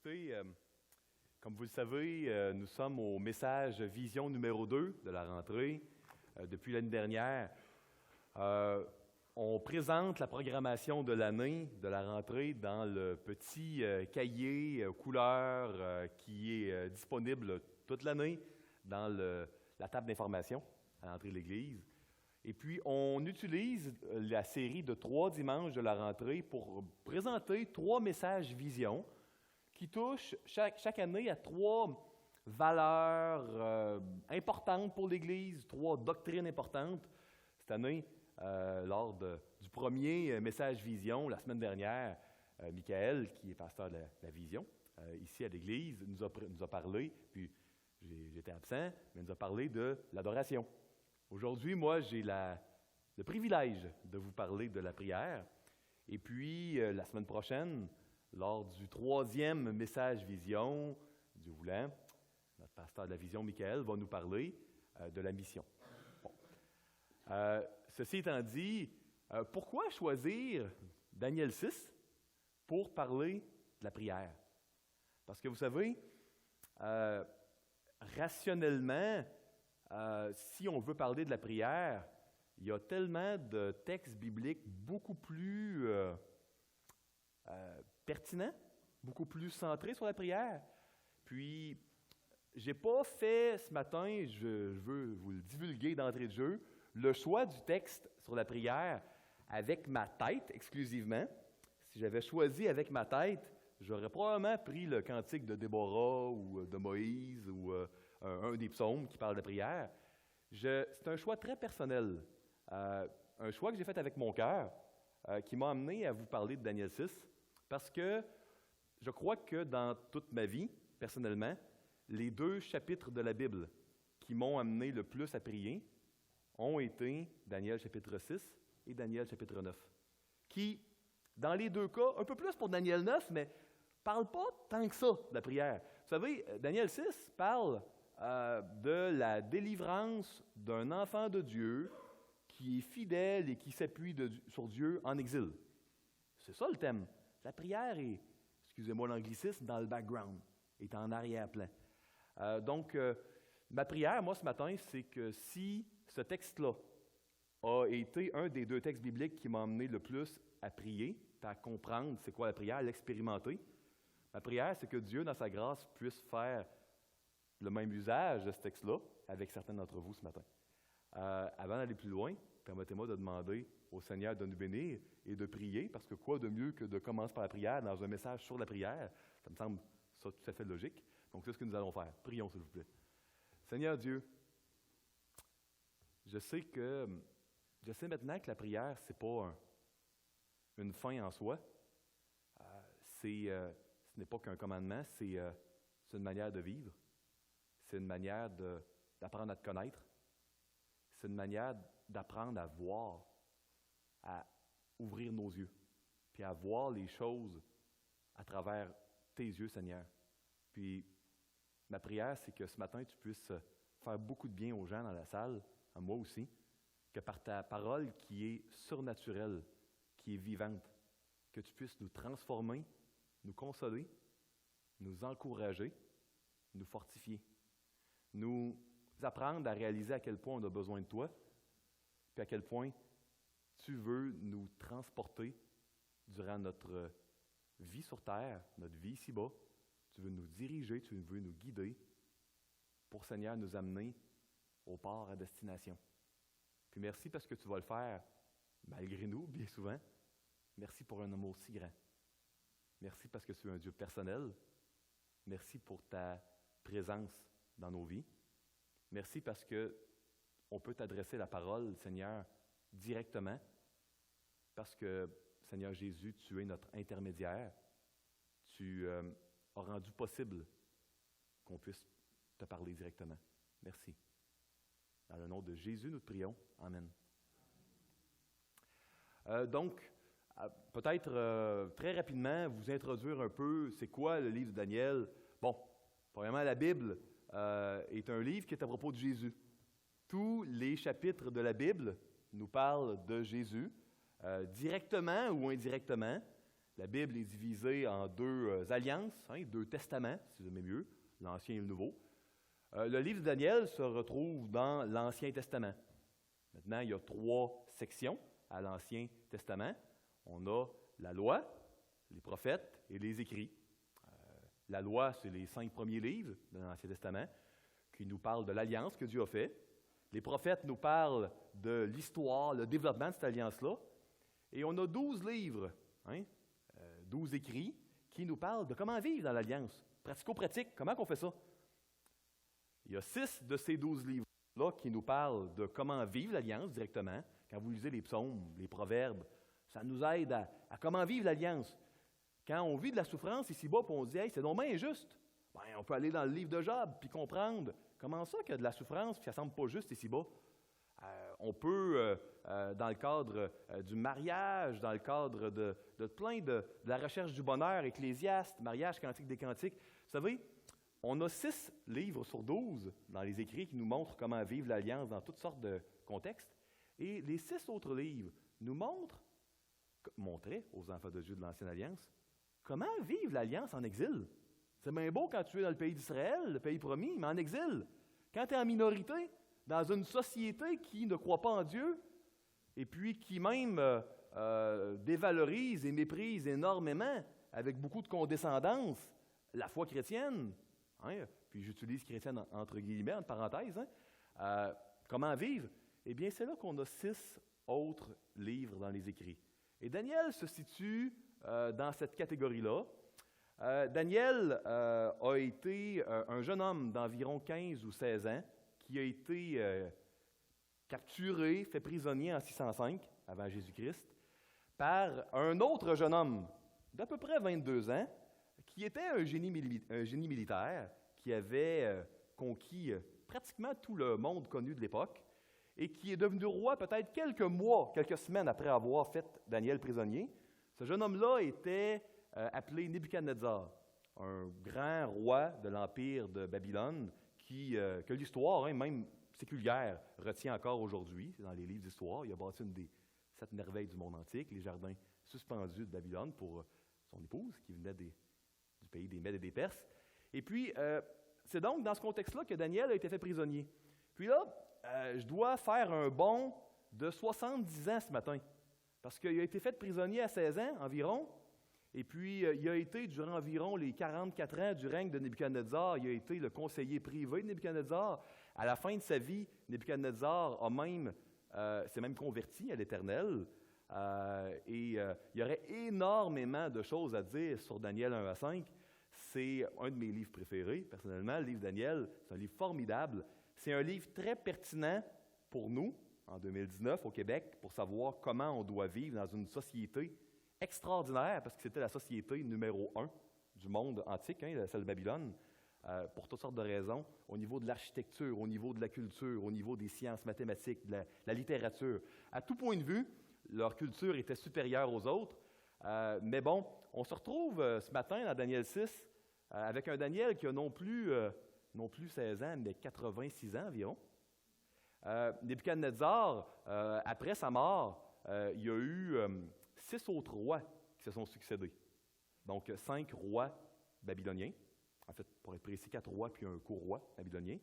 Écoutez, comme vous le savez, nous sommes au message Vision numéro 2 de la rentrée depuis l'année dernière. On présente la programmation de l'année de la rentrée dans le petit cahier couleur qui est disponible toute l'année dans la table d'information à l'entrée de l'Église. Et puis, on utilise la série de 3 dimanches de la rentrée pour présenter 3 messages vision qui touchent chaque année à 3 valeurs importantes pour l'Église, 3 doctrines importantes. Cette année, lors du premier message vision, la semaine dernière, Michael, qui est pasteur de la vision, ici à l'Église, nous a parlé, puis j'étais absent, mais nous a parlé de l'adoration. Aujourd'hui, moi, j'ai le privilège de vous parler de la prière. Et puis, la semaine prochaine, lors du 3e message vision, Dieu voulant, notre pasteur de la vision, Michael, va nous parler de la mission. Bon. Ceci étant dit, pourquoi choisir Daniel 6 pour parler de la prière? Parce que vous savez, rationnellement, si on veut parler de la prière, il y a tellement de textes bibliques beaucoup plus pertinents, beaucoup plus centrés sur la prière. Puis, j'ai pas fait ce matin, je veux vous le divulguer d'entrée de jeu, le choix du texte sur la prière avec ma tête exclusivement. Si j'avais choisi avec ma tête, j'aurais probablement pris le cantique de Déborah ou de Moïse ou un des psaumes qui parle de prière. C'est un choix très personnel, un choix que j'ai fait avec mon cœur, qui m'a amené à vous parler de Daniel 6, parce que je crois que dans toute ma vie, personnellement, les 2 chapitres de la Bible qui m'ont amené le plus à prier ont été Daniel chapitre 6 et Daniel chapitre 9, qui, dans les 2 cas, un peu plus pour Daniel 9, mais parle pas tant que ça de la prière. Vous savez, Daniel 6 parle de la délivrance d'un enfant de Dieu qui est fidèle et qui s'appuie sur Dieu en exil. C'est ça le thème. La prière est, excusez-moi l'anglicisme, dans le background, est en arrière-plan. Donc, ma prière, moi, ce matin, c'est que si ce texte-là a été un des 2 textes bibliques qui m'a amené le plus à prier, à comprendre c'est quoi la prière, à l'expérimenter, ma prière, c'est que Dieu, dans sa grâce, puisse faire le même usage de ce texte-là avec certains d'entre vous ce matin. Avant d'aller plus loin, permettez-moi de demander au Seigneur de nous bénir et de prier, parce que quoi de mieux que de commencer par la prière dans un message sur la prière? Ça me semble ça tout à fait logique. Donc, c'est ce que nous allons faire. Prions, s'il vous plaît. Seigneur Dieu, je sais maintenant que la prière, ce n'est pas une fin en soi. Ce n'est pas qu'un commandement, c'est une manière de vivre. C'est une manière d'apprendre à te connaître. C'est une manière d'apprendre à voir, à ouvrir nos yeux, puis à voir les choses à travers tes yeux, Seigneur. Puis, ma prière, c'est que ce matin, tu puisses faire beaucoup de bien aux gens dans la salle, à moi aussi, que par ta parole qui est surnaturelle, qui est vivante, que tu puisses nous transformer, nous consoler, nous encourager, nous fortifier, nous apprendre à réaliser à quel point on a besoin de toi, puis à quel point tu veux nous transporter durant notre vie sur terre, notre vie ici-bas. Tu veux nous diriger, tu veux nous guider pour, Seigneur, nous amener au port à destination. Puis merci parce que tu vas le faire malgré nous, bien souvent. Merci pour un amour si grand. Merci parce que tu es un Dieu personnel. Merci pour ta présence dans nos vies. Merci parce qu'on peut t'adresser la parole, Seigneur, directement, parce que, Seigneur Jésus, tu es notre intermédiaire. Tu as rendu possible qu'on puisse te parler directement. Merci. Dans le nom de Jésus, nous te prions. Amen. Donc, peut-être très rapidement, vous introduire un peu, c'est quoi le livre de Daniel? Bon, premièrement, la Bible est un livre qui est à propos de Jésus. Tous les chapitres de la Bible nous parlent de Jésus, directement ou indirectement. La Bible est divisée en deux alliances, deux testaments, si vous aimez mieux, l'Ancien et le Nouveau. Le livre de Daniel se retrouve dans l'Ancien Testament. Maintenant, il y a 3 sections à l'Ancien Testament. On a la loi, les prophètes et les écrits. La loi, c'est les 5 premiers livres de l'Ancien Testament qui nous parlent de l'alliance que Dieu a faite. Les prophètes nous parlent de l'histoire, le développement de cette alliance-là. Et on a 12 livres, 12 écrits, qui nous parlent de comment vivre dans l'alliance. Pratico-pratique, comment on fait ça? Il y a 6 de ces 12 livres-là qui nous parlent de comment vivre l'alliance directement. Quand vous lisez les psaumes, les proverbes, ça nous aide à comment vivre l'alliance. Quand on vit de la souffrance ici-bas, puis on se dit « Hey, c'est donc bien injuste », on peut aller dans le livre de Job puis comprendre comment ça qu'il y a de la souffrance puis ça ne semble pas juste ici-bas. On peut, dans le cadre du mariage, dans le cadre de plein de la recherche du bonheur, Ecclésiaste, mariage, cantique des cantiques, vous savez, on a 6 livres sur 12 dans les écrits qui nous montrent comment vivre l'alliance dans toutes sortes de contextes. Et les 6 autres livres nous montraient aux enfants de Dieu de l'Ancienne Alliance comment vivre l'alliance en exil. C'est bien beau quand tu es dans le pays d'Israël, le pays promis, mais en exil. Quand tu es en minorité, dans une société qui ne croit pas en Dieu, et puis qui même dévalorise et méprise énormément, avec beaucoup de condescendance, la foi chrétienne, puis j'utilise chrétienne entre guillemets, entre parenthèses, comment vivre? Eh bien, c'est là qu'on a 6 autres livres dans les écrits. Et Daniel se situe dans cette catégorie-là. Daniel a été un jeune homme d'environ 15 ou 16 ans qui a été capturé, fait prisonnier en 605 avant Jésus-Christ par un autre jeune homme d'à peu près 22 ans qui était un génie militaire qui avait conquis pratiquement tout le monde connu de l'époque et qui est devenu roi peut-être quelques semaines après avoir fait Daniel prisonnier. Ce jeune homme-là était appelé Nebuchadnezzar, un grand roi de l'Empire de Babylone que l'histoire, même séculière, retient encore aujourd'hui. C'est dans les livres d'histoire. Il a bâti une des 7 merveilles du monde antique, les jardins suspendus de Babylone pour son épouse qui venait du pays des Mèdes et des Perses. Et puis, c'est donc dans ce contexte-là que Daniel a été fait prisonnier. Puis là, je dois faire un bond de 70 ans ce matin, parce qu'il a été fait prisonnier à 16 ans environ, et puis il a été, durant environ les 44 ans du règne de Nebuchadnezzar, il a été le conseiller privé de Nebuchadnezzar. À la fin de sa vie, Nebuchadnezzar s'est même converti à l'Éternel, et il y aurait énormément de choses à dire sur Daniel 1 à 5. C'est un de mes livres préférés, personnellement, le livre Daniel. C'est un livre formidable. C'est un livre très pertinent pour nous, en 2019, au Québec, pour savoir comment on doit vivre dans une société extraordinaire, parce que c'était la société numéro 1 du monde antique, celle de Babylone, pour toutes sortes de raisons, au niveau de l'architecture, au niveau de la culture, au niveau des sciences mathématiques, de la littérature. À tout point de vue, leur culture était supérieure aux autres. Mais bon, on se retrouve ce matin dans Daniel 6 avec un Daniel qui a non plus 16 ans, mais 86 ans environ. Nebuchadnezzar, après sa mort, il y a eu 6 autres rois qui se sont succédés. Donc, 5 rois babyloniens. En fait, pour être précis, 4 rois puis un co-roi babylonien.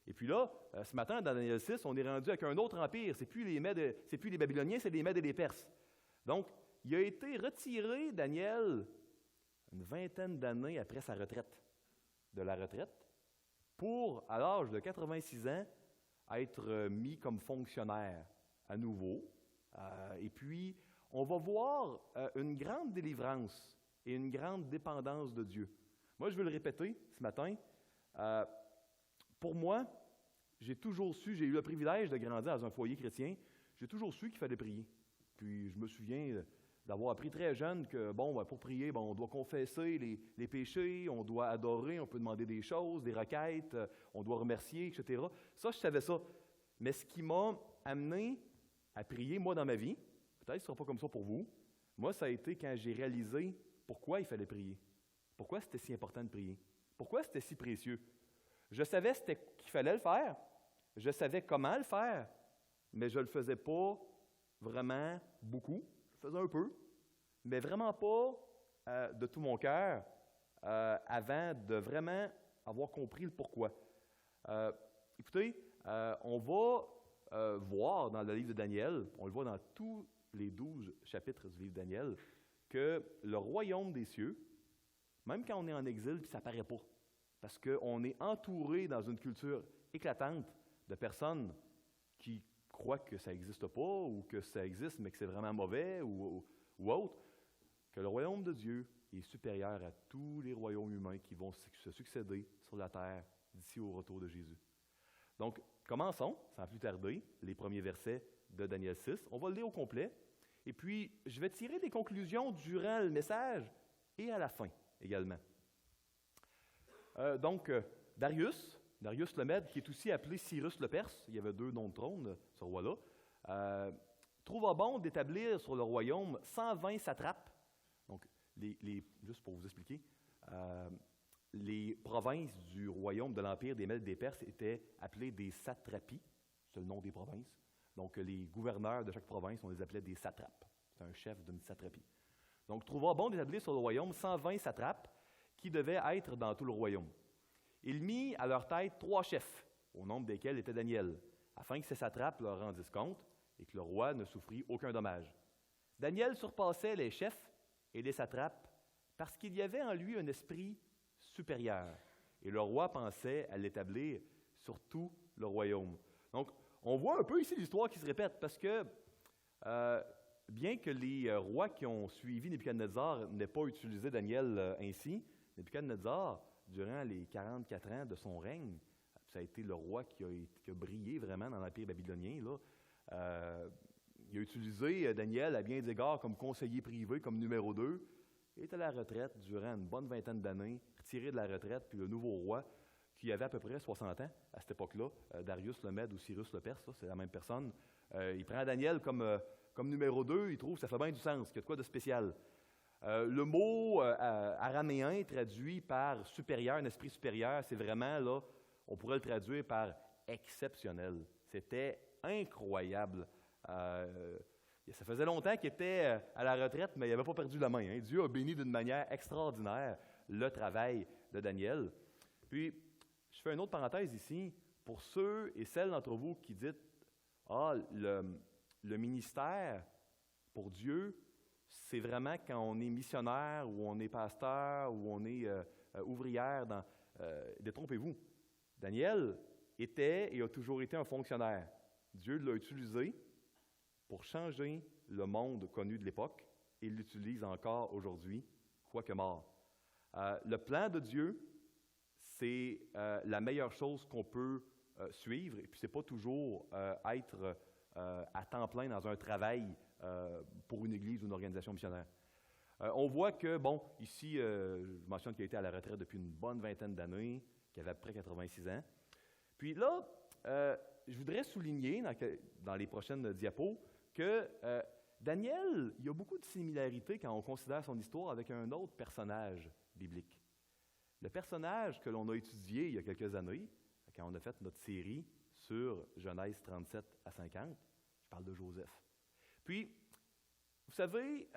Et puis là, ce matin, dans Daniel 6, on est rendu avec un autre empire. C'est plus les Babyloniens, c'est les Mèdes et les Perses. Donc, il a été retiré, Daniel, une vingtaine d'années après sa retraite, de la retraite, pour, à l'âge de 86 ans, être mis comme fonctionnaire à nouveau. Et puis, on va voir une grande délivrance et une grande dépendance de Dieu. Moi, je veux le répéter ce matin. Pour moi, j'ai eu le privilège de grandir dans un foyer chrétien, j'ai toujours su qu'il fallait prier. Puis, je me souviens d'avoir appris très jeune que, pour prier, on doit confesser les péchés, on doit adorer, on peut demander des choses, des requêtes, on doit remercier, etc. Ça, je savais ça. Mais ce qui m'a amené à prier, moi, dans ma vie, peut-être que ce ne sera pas comme ça pour vous, moi, ça a été quand j'ai réalisé pourquoi il fallait prier. Pourquoi c'était si important de prier? Pourquoi c'était si précieux? Je savais qu'il fallait le faire, je savais comment le faire, mais je ne le faisais pas vraiment beaucoup. Je le faisais un peu, mais vraiment pas de tout mon cœur avant de vraiment avoir compris le pourquoi. Écoutez, on va voir dans le livre de Daniel, on le voit dans tous les 12 chapitres du livre de Daniel, que le royaume des cieux, même quand on est en exil, puis ça ne paraît pas, parce qu'on est entouré dans une culture éclatante de personnes qui croient que ça n'existe pas, ou que ça existe, mais que c'est vraiment mauvais, ou autre, que le royaume de Dieu est supérieur à tous les royaumes humains qui vont se succéder sur la terre d'ici au retour de Jésus. Donc, commençons, sans plus tarder, les premiers versets de Daniel 6. On va le lire au complet. Et puis, je vais tirer des conclusions durant le message et à la fin également. Darius le Mède, qui est aussi appelé Cyrus le Perse, il y avait 2 noms de trône, ce roi-là, trouva bon d'établir sur le royaume 120 satrapes. Donc, juste pour vous expliquer, les provinces du royaume de l'Empire des Mèdes des Perses étaient appelées des satrapies, c'est le nom des provinces. Donc, les gouverneurs de chaque province, on les appelait des satrapes. C'est un chef d'une satrapie. Donc, trouva bon d'établir sur le royaume 120 satrapes qui devaient être dans tout le royaume. Il mit à leur tête 3 chefs, au nombre desquels était Daniel, afin que ces satrapes leur rendissent compte et que le roi ne souffrit aucun dommage. Daniel surpassait les chefs et les satrapes parce qu'il y avait en lui un esprit supérieur. Et le roi pensait à l'établir sur tout le royaume. Donc, on voit un peu ici l'histoire qui se répète parce que, bien que les rois qui ont suivi Nebuchadnezzar n'aient pas utilisé Daniel ainsi, Nebuchadnezzar, durant les 44 ans de son règne, ça a été le roi qui a brillé vraiment dans l'Empire babylonien, là. Il a utilisé Daniel à bien des égards comme conseiller privé, comme numéro 2. Il est à la retraite durant une bonne vingtaine d'années, retiré de la retraite, puis le nouveau roi, qui avait à peu près 60 ans à cette époque-là, Darius le Mède ou Cyrus le Perse, c'est la même personne. Il prend Daniel comme numéro 2, il trouve que ça fait bien du sens, qu'il y a de quoi de spécial. Le mot araméen traduit par supérieur, un esprit supérieur, c'est vraiment, là, on pourrait le traduire par exceptionnel. C'était incroyable. Ça faisait longtemps qu'il était à la retraite, mais il n'avait pas perdu la main. Hein. Dieu a béni d'une manière extraordinaire le travail de Daniel. Puis, je fais une autre parenthèse ici. Pour ceux et celles d'entre vous qui disent « Ah, le ministère pour Dieu, c'est vraiment quand on est missionnaire, ou on est pasteur, ou on est ouvrière. » Détrompez-vous. Daniel était et a toujours été un fonctionnaire. Dieu l'a utilisé pour changer le monde connu de l'époque et il l'utilise encore aujourd'hui, quoique mort. Le plan de Dieu, c'est la meilleure chose qu'on peut suivre, et puis c'est pas toujours être à temps plein dans un travail pour une église ou une organisation missionnaire. On voit que, bon, ici, je mentionne qu'il a été à la retraite depuis une bonne vingtaine d'années, qu'il avait à peu près 86 ans. Puis là, je voudrais souligner dans les prochaines diapos que Daniel, il y a beaucoup de similarités quand on considère son histoire avec un autre personnage biblique. Le personnage que l'on a étudié il y a quelques années, quand on a fait notre série sur Genèse 37 à 50, je parle de Joseph. Puis, vous savez,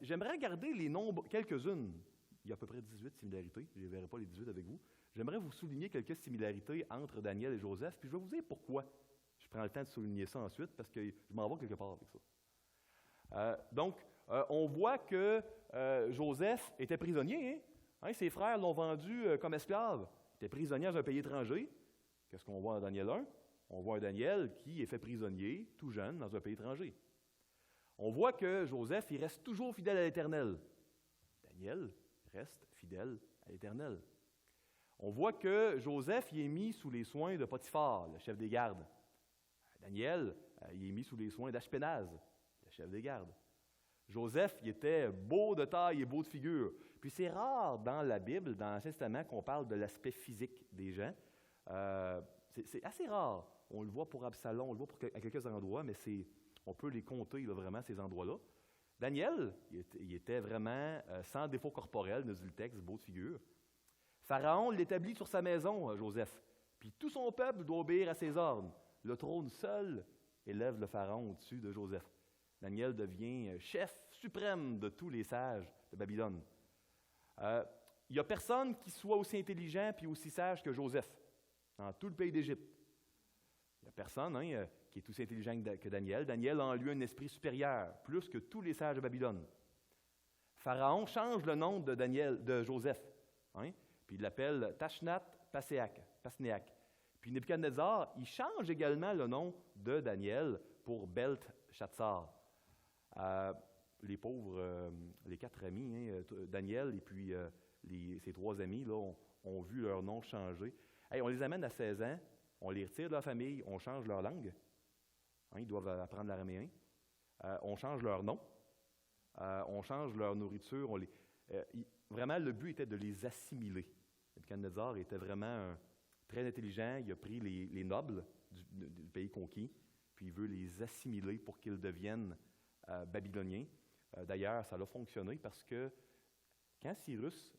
j'aimerais regarder les nombres, quelques-unes. Il y a à peu près 18 similarités, je ne verrai pas les 18 avec vous. J'aimerais vous souligner quelques similarités entre Daniel et Joseph, puis je vais vous dire pourquoi. Je prends le temps de souligner ça ensuite, parce que je m'en vais quelque part avec ça. On voit que Joseph était prisonnier. Hein? Ses frères l'ont vendu comme esclave. Il était prisonnier dans un pays étranger. Qu'est-ce qu'on voit dans Daniel 1? On voit un Daniel qui est fait prisonnier, tout jeune, dans un pays étranger. On voit que Joseph, il reste toujours fidèle à l'Éternel. Daniel reste fidèle à l'Éternel. On voit que Joseph il est mis sous les soins de Potiphar, le chef des gardes. Daniel, il est mis sous les soins d'Ashpenaz, le chef des gardes. Joseph, il était beau de taille et beau de figure. Puis c'est rare dans la Bible, dans l'Ancien Testament, qu'on parle de l'aspect physique des gens. C'est assez rare. On le voit pour Absalom, on le voit à quelques endroits, mais on peut les compter là, vraiment, ces endroits-là. Daniel, il était vraiment sans défaut corporel, nous dit le texte, beau de figure. Pharaon l'établit sur sa maison, Joseph. Puis tout son peuple doit obéir à ses ordres. Le trône seul élève le Pharaon au-dessus de Joseph. Daniel devient chef suprême de tous les sages de Babylone. Il n'y a personne qui soit aussi intelligent puis aussi sage que Joseph dans tout le pays d'Égypte. Il n'y a personne qui est aussi intelligent que Daniel. Daniel a en lui un esprit supérieur, plus que tous les sages de Babylone. Pharaon change le nom de Joseph, puis il l'appelle Pasnéak. Puis Nebuchadnezzar, il change également le nom de Daniel pour Belteshazzar. Les pauvres, les 4 amis, Daniel et puis ses 3 amis, là, ont vu leur nom changer. Hey, on les amène à 16 ans, on les retire de leur famille, on change leur langue. Ils doivent apprendre l'araméen. On change leur nom. On change leur nourriture. Vraiment, le but était de les assimiler. Nebuchadnezzar était vraiment très intelligent. Il a pris les nobles du pays conquis, puis il veut les assimiler pour qu'ils deviennent babyloniens. D'ailleurs, ça a fonctionné parce que quand Cyrus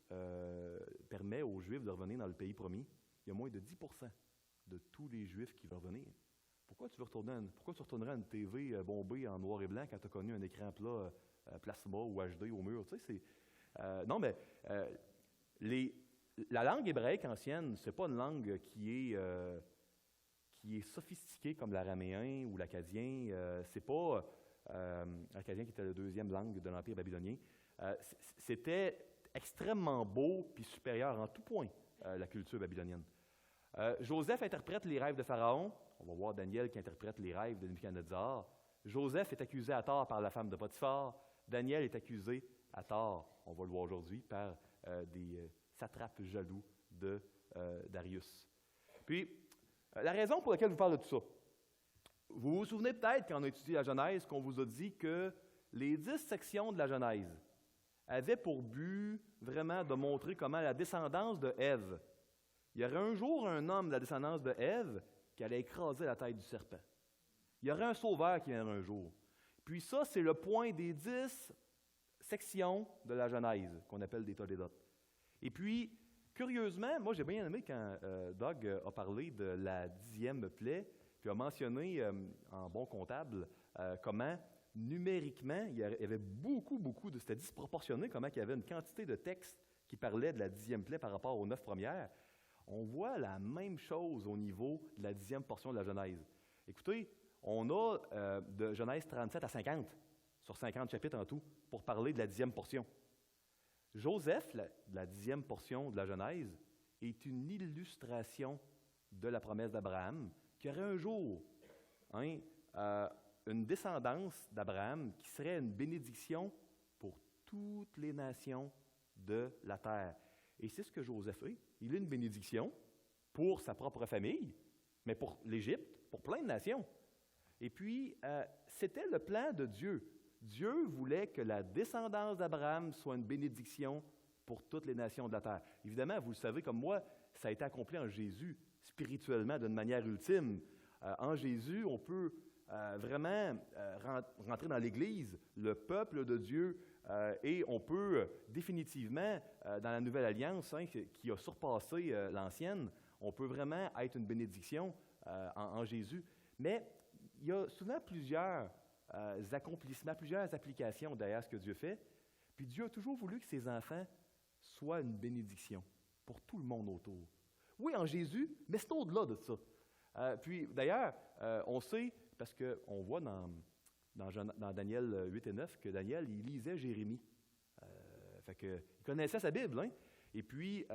permet aux Juifs de revenir dans le pays promis, il y a moins de 10% de tous les Juifs qui vont revenir. Pourquoi tu retournerais à une TV bombée en noir et blanc quand tu as connu un écran plat plasma ou HD au mur? Tu sais, non, mais la langue hébraïque ancienne, c'est pas une langue qui est sophistiquée comme l'araméen ou l'acadien. C'est pas l'acadien qui était la 2e langue de l'Empire babylonien. C'était extrêmement beau puis supérieur en tout point, la culture babylonienne. Joseph interprète les rêves de Pharaon. On va voir Daniel qui interprète les rêves de Nebuchadnezzar. Joseph est accusé à tort par la femme de Potiphar. Daniel est accusé à tort, on va le voir aujourd'hui, par des satrapes jaloux de Darius. Puis, la raison pour laquelle je vous parle de tout ça, vous vous souvenez peut-être, quand on a étudié la Genèse, qu'on vous a dit que les 10 sections de la Genèse avaient pour but vraiment de montrer comment la descendance de Ève, il y aurait un jour un homme de la descendance de Ève qui allait écraser la tête du serpent. Il y aurait un sauveur qui viendrait un jour. Puis ça, c'est le point des 10 sections de la Genèse, qu'on appelle des Tolédotes. Et puis, curieusement, moi j'ai bien aimé quand Doug a parlé de la 10e plaie, puis a mentionné en bon comptable comment numériquement, il y avait beaucoup de... C'était disproportionné comment il y avait une quantité de textes qui parlaient de la 10e plaie par rapport aux 9 premières. On voit la même chose au niveau de la 10e portion de la Genèse. Écoutez, on a de Genèse 37 à 50, sur 50 chapitres en tout, pour parler de la 10e portion. Joseph, la 10e portion de la Genèse, est une illustration de la promesse d'Abraham, qu'il y aurait un jour une descendance d'Abraham qui serait une bénédiction pour toutes les nations de la terre. Et c'est ce que Joseph est. Il est une bénédiction pour sa propre famille, mais pour l'Égypte, pour plein de nations. Et puis, c'était le plan de Dieu. Dieu voulait que la descendance d'Abraham soit une bénédiction pour toutes les nations de la terre. Évidemment, vous le savez comme moi, ça a été accompli en Jésus, spirituellement, d'une manière ultime. En Jésus, on peut vraiment rentrer dans l'Église, le peuple de Dieu, et on peut définitivement, dans la Nouvelle Alliance qui a surpassé l'ancienne, on peut vraiment être une bénédiction en Jésus. Mais il y a souvent plusieurs accomplissements, plusieurs applications derrière ce que Dieu fait. Puis Dieu a toujours voulu que ses enfants soient une bénédiction pour tout le monde autour. Oui, en Jésus, mais c'est au-delà de ça. Puis d'ailleurs, on sait, parce qu'on voit dans Daniel 8 et 9 que Daniel, il lisait Jérémie. Fait que, il connaissait sa Bible. Hein? Et puis,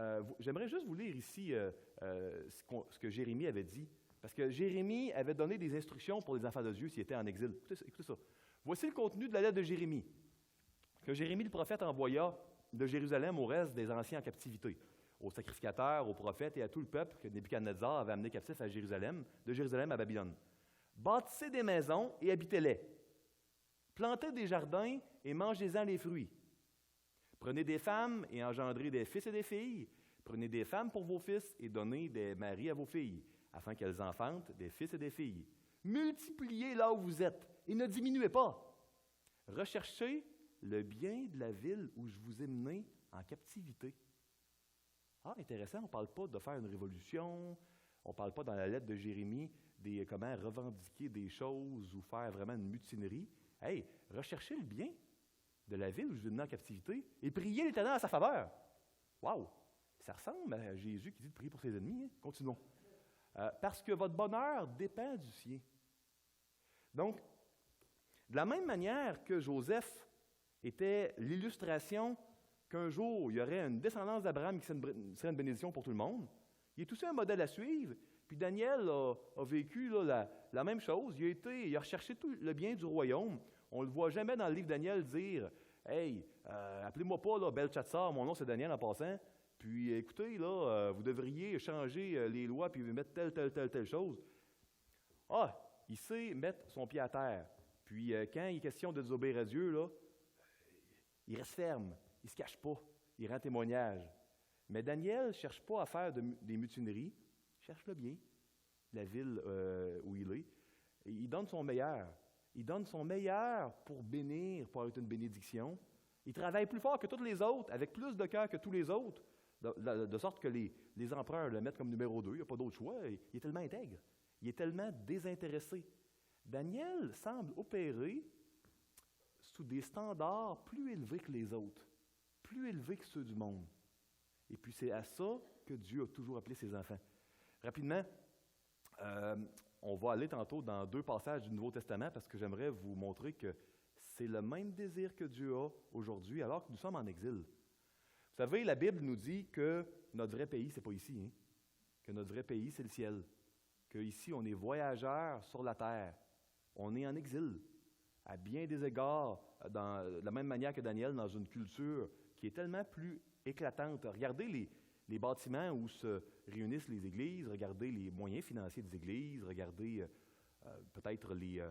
j'aimerais juste vous lire ici ce que Jérémie avait dit. Parce que Jérémie avait donné des instructions pour les enfants de Dieu s'ils étaient en exil. Écoutez ça. Voici le contenu de la lettre de Jérémie, que Jérémie le prophète envoya de Jérusalem au reste des anciens en captivité, aux sacrificateurs, aux prophètes et à tout le peuple que Nebuchadnezzar avait amené captif à Jérusalem, de Jérusalem à Babylone. Bâtissez des maisons et habitez-les. Plantez des jardins et mangez-en les fruits. Prenez des femmes et engendrez des fils et des filles. Prenez des femmes pour vos fils et donnez des maris à vos filles, afin qu'elles enfantent des fils et des filles. Multipliez là où vous êtes et ne diminuez pas. Recherchez le bien de la ville où je vous ai mené en captivité. Ah, intéressant, on ne parle pas de faire une révolution, on ne parle pas dans la lettre de Jérémie comment revendiquer des choses ou faire vraiment une mutinerie. Hey, recherchez le bien de la ville où je vous ai mené en captivité et priez l'Éternel à sa faveur. Wow! Ça ressemble à Jésus qui dit de prier pour ses ennemis. Hein? Continuons. Parce que votre bonheur dépend du sien. Donc, de la même manière que Joseph était l'illustration qu'un jour, il y aurait une descendance d'Abraham qui serait une bénédiction pour tout le monde, il est aussi un modèle à suivre. Puis Daniel a vécu là, la même chose. Il a recherché tout le bien du royaume. On ne le voit jamais dans le livre de Daniel dire « Hey, appelez-moi pas là, Belchatsar, mon nom c'est Daniel en passant. Puis écoutez, là, vous devriez changer les lois puis mettre telle chose. » Ah, il sait mettre son pied à terre. Puis quand il est question de désobéir à Dieu, là, il reste ferme, il ne se cache pas, il rend témoignage. Mais Daniel ne cherche pas à faire des mutineries, il cherche le bien, la ville où il est. Et il donne son meilleur. Il donne son meilleur pour bénir, pour être une bénédiction. Il travaille plus fort que tous les autres, avec plus de cœur que tous les autres, de sorte que les empereurs le mettent comme numéro 2, il n'y a pas d'autre choix. Il est tellement intègre, il est tellement désintéressé. Daniel semble opérer sous des standards plus élevés que les autres, plus élevés que ceux du monde. Et puis c'est à ça que Dieu a toujours appelé ses enfants. Rapidement, on va aller tantôt dans 2 passages du Nouveau Testament parce que j'aimerais vous montrer que c'est le même désir que Dieu a aujourd'hui alors que nous sommes en exil. Vous savez, la Bible nous dit que notre vrai pays, c'est pas ici, hein? Que notre vrai pays, c'est le ciel. Qu'ici, on est voyageurs sur la terre. On est en exil. À bien des égards, de la même manière que Daniel, dans une culture qui est tellement plus éclatante. Regardez les bâtiments où se réunissent les églises, regardez les moyens financiers des églises, regardez peut-être les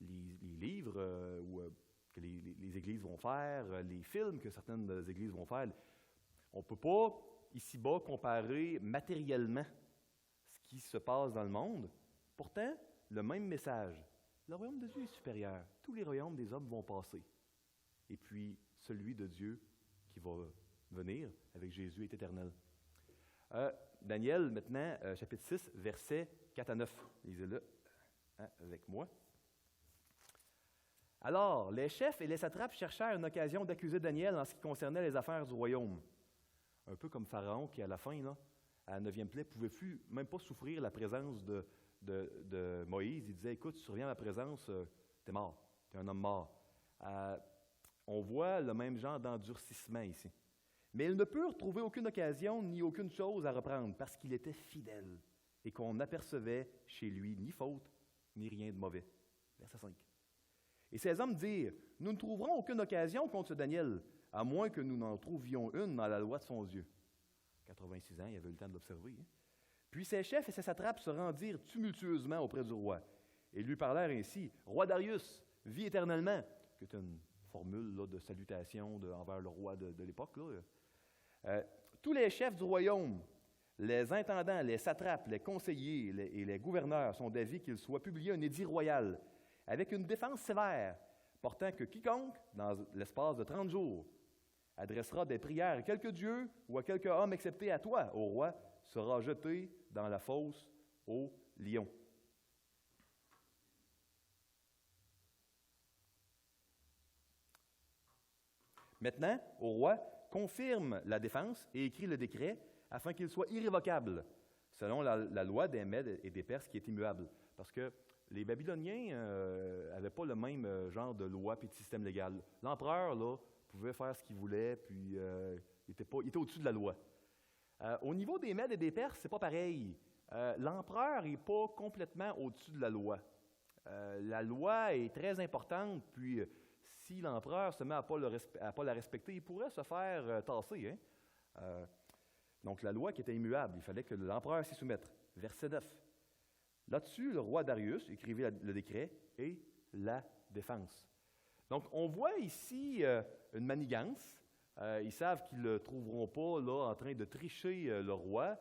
livres que les églises vont faire, les films que certaines églises vont faire. On ne peut pas, ici-bas, comparer matériellement ce qui se passe dans le monde. Pourtant, le même message. Le royaume de Dieu est supérieur. Tous les royaumes des hommes vont passer. Et puis, celui de Dieu qui va venir avec Jésus est éternel. Daniel, maintenant, chapitre 6, versets 4 à 9. Lisez-le avec moi. Alors, les chefs et les satrapes cherchèrent une occasion d'accuser Daniel en ce qui concernait les affaires du royaume. Un peu comme Pharaon qui, à la fin, là, à la 9e plaie, ne pouvait plus, même pas souffrir la présence de Moïse. Il disait, écoute, tu surviens à ma présence, t'es mort, t'es un homme mort. On voit le même genre d'endurcissement ici. Mais ils ne purent trouver aucune occasion ni aucune chose à reprendre parce qu'il était fidèle et qu'on n'apercevait chez lui ni faute ni rien de mauvais. Verset 5. Et ces hommes dirent, nous ne trouverons aucune occasion contre ce Daniel, à moins que nous n'en trouvions une dans la loi de son Dieu. 86 ans, il avait eu le temps de l'observer. Hein? Puis ses chefs et ses satrapes se rendirent tumultueusement auprès du roi et lui parlèrent ainsi, « Roi Darius, vis éternellement », qui est une formule là, de salutation envers le roi de l'époque. Tous les chefs du royaume, les intendants, les satrapes, les conseillers et les gouverneurs sont d'avis qu'il soit publié un édit royal avec une défense sévère, portant que quiconque, dans l'espace de 30 jours, adressera des prières à quelque dieu ou à quelque homme excepté à toi, ô roi, sera jeté dans la fosse aux lions. Maintenant, au roi, confirme la défense et écrit le décret afin qu'il soit irrévocable, selon la loi des Mèdes et des Perses qui est immuable. Parce que les Babyloniens n'avaient pas le même genre de loi et de système légal. L'empereur là, pouvait faire ce qu'il voulait, puis il était au-dessus de la loi. Au niveau des Mèdes et des Perses, c'est pas pareil. L'empereur n'est pas complètement au-dessus de la loi. La loi est très importante, puis si l'empereur se met à ne pas la respecter, il pourrait se faire tasser. Hein? Donc la loi qui était immuable, il fallait que l'empereur s'y soumette. Verset 9. Là-dessus, le roi Darius écrivit le décret et la défense. Donc on voit ici une manigance. Ils savent qu'ils ne le trouveront pas là, en train de tricher le roi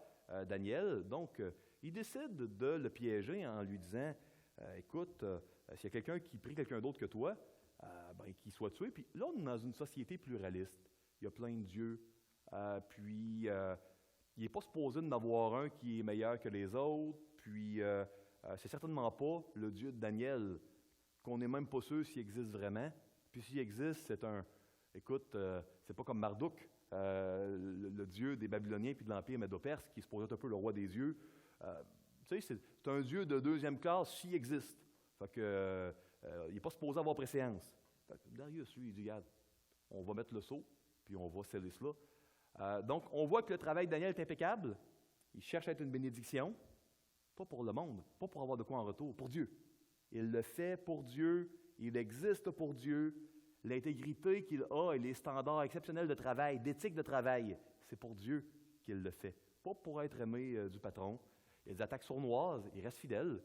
Daniel. Donc, ils décident de le piéger en lui disant « Écoute, s'il y a quelqu'un qui prie quelqu'un d'autre que toi, qu'il soit tué. » Puis là, on est dans une société pluraliste. Il y a plein de dieux. Puis, il n'est pas supposé d'en avoir un qui est meilleur que les autres. Puis, c'est certainement pas le Dieu de Daniel, qu'on n'est même pas sûr s'il existe vraiment. Puis, s'il existe, c'est un... Écoute, c'est pas comme Marduk, le dieu des Babyloniens puis de l'Empire médo-perse, qui se posait un peu le roi des dieux. Tu sais, c'est un dieu de deuxième classe s'il existe. Fait que, il n'est pas supposé avoir préséance. Fait que Darius, lui, il dit, regarde, on va mettre le sceau, puis on va sceller cela. Donc, on voit que le travail de Daniel est impeccable. Il cherche à être une bénédiction, pas pour le monde, pas pour avoir de quoi en retour, pour Dieu. Il le fait pour Dieu, il existe pour Dieu. L'intégrité qu'il a et les standards exceptionnels de travail, d'éthique de travail, c'est pour Dieu qu'il le fait, pas pour être aimé du patron. Il y a des attaques sournoises, il reste fidèle.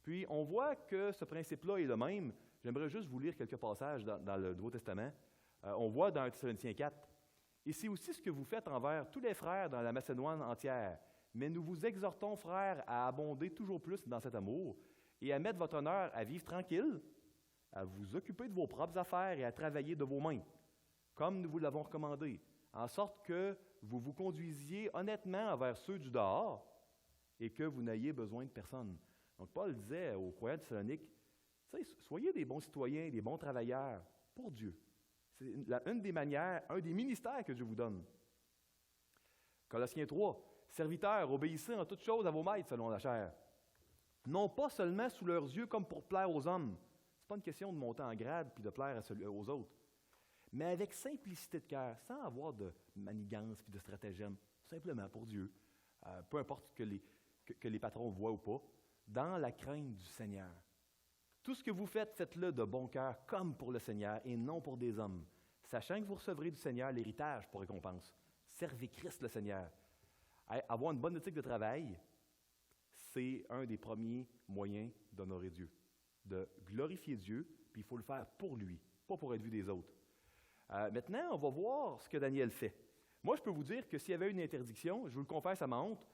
Puis, on voit que ce principe-là est le même. J'aimerais juste vous lire quelques passages dans le Nouveau Testament. On voit dans 1 Thessaloniciens 4, « Et c'est aussi ce que vous faites envers tous les frères dans la Macédoine entière. Mais nous vous exhortons, frères, à abonder toujours plus dans cet amour et à mettre votre honneur à vivre tranquille, à vous occuper de vos propres affaires et à travailler de vos mains, comme nous vous l'avons recommandé, en sorte que vous vous conduisiez honnêtement envers ceux du dehors et que vous n'ayez besoin de personne. » Donc, Paul disait aux croyants de Thessalonique, « Soyez des bons citoyens, des bons travailleurs pour Dieu. » C'est une des manières, un des ministères que Dieu vous donne. Colossiens 3, « Serviteurs, obéissez en toutes choses à vos maîtres selon la chair, non pas seulement sous leurs yeux comme pour plaire aux hommes. » Ce n'est pas une question de monter en grade puis de plaire aux autres, mais avec simplicité de cœur, sans avoir de manigance puis de stratagème, simplement pour Dieu, peu importe que les patrons voient ou pas, dans la crainte du Seigneur. Tout ce que vous faites, faites-le de bon cœur, comme pour le Seigneur, et non pour des hommes, sachant que vous recevrez du Seigneur l'héritage pour récompense. Servez Christ le Seigneur. Avoir une bonne éthique de travail, c'est un des premiers moyens d'honorer Dieu, de glorifier Dieu, puis il faut le faire pour lui, pas pour être vu des autres. Maintenant, on va voir ce que Daniel fait. Moi, je peux vous dire que s'il y avait une interdiction, je vous le confesse à ma honte,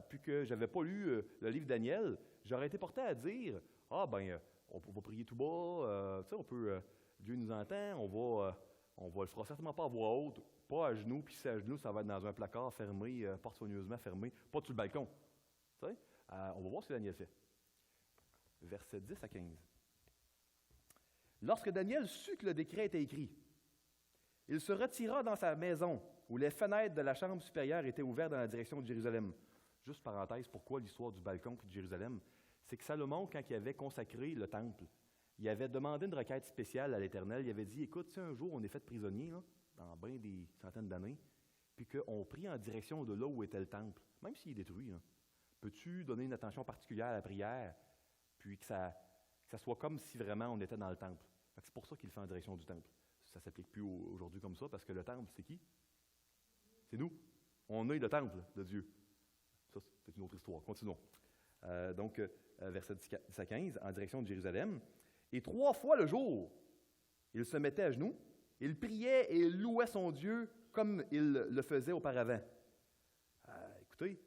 puis que je n'avais pas lu le livre de Daniel, j'aurais été porté à dire, on va prier tout bas, on peut, Dieu nous entend, on va le fera certainement pas à voix haute, pas à genoux, puis si c'est à genoux, ça va être dans un placard fermé, porte soigneusement fermée, pas sur le balcon. On va voir ce que Daniel fait. Versets 10 à 15. Lorsque Daniel sut que le décret était écrit, il se retira dans sa maison, où les fenêtres de la chambre supérieure étaient ouvertes dans la direction de Jérusalem. Juste parenthèse, pourquoi l'histoire du balcon puis de Jérusalem? C'est que Salomon, quand il avait consacré le temple, il avait demandé une requête spéciale à l'Éternel. Il avait dit, écoute, si un jour on est fait prisonnier, là, dans bien des centaines d'années, puis qu'on prie en direction de là où était le temple, même s'il est détruit, là, peux-tu donner une attention particulière à la prière, puis que ça soit comme si vraiment on était dans le temple? C'est pour ça qu'il le fait en direction du temple. Ça ne s'applique plus aujourd'hui comme ça, parce que le temple, c'est qui? C'est nous. On est le temple de Dieu. Ça, c'est une autre histoire. Continuons. Verset 10 à 15, en direction de Jérusalem. Et 3 fois le jour, il se mettait à genoux, il priait et il louait son Dieu comme il le faisait auparavant. Écoutez,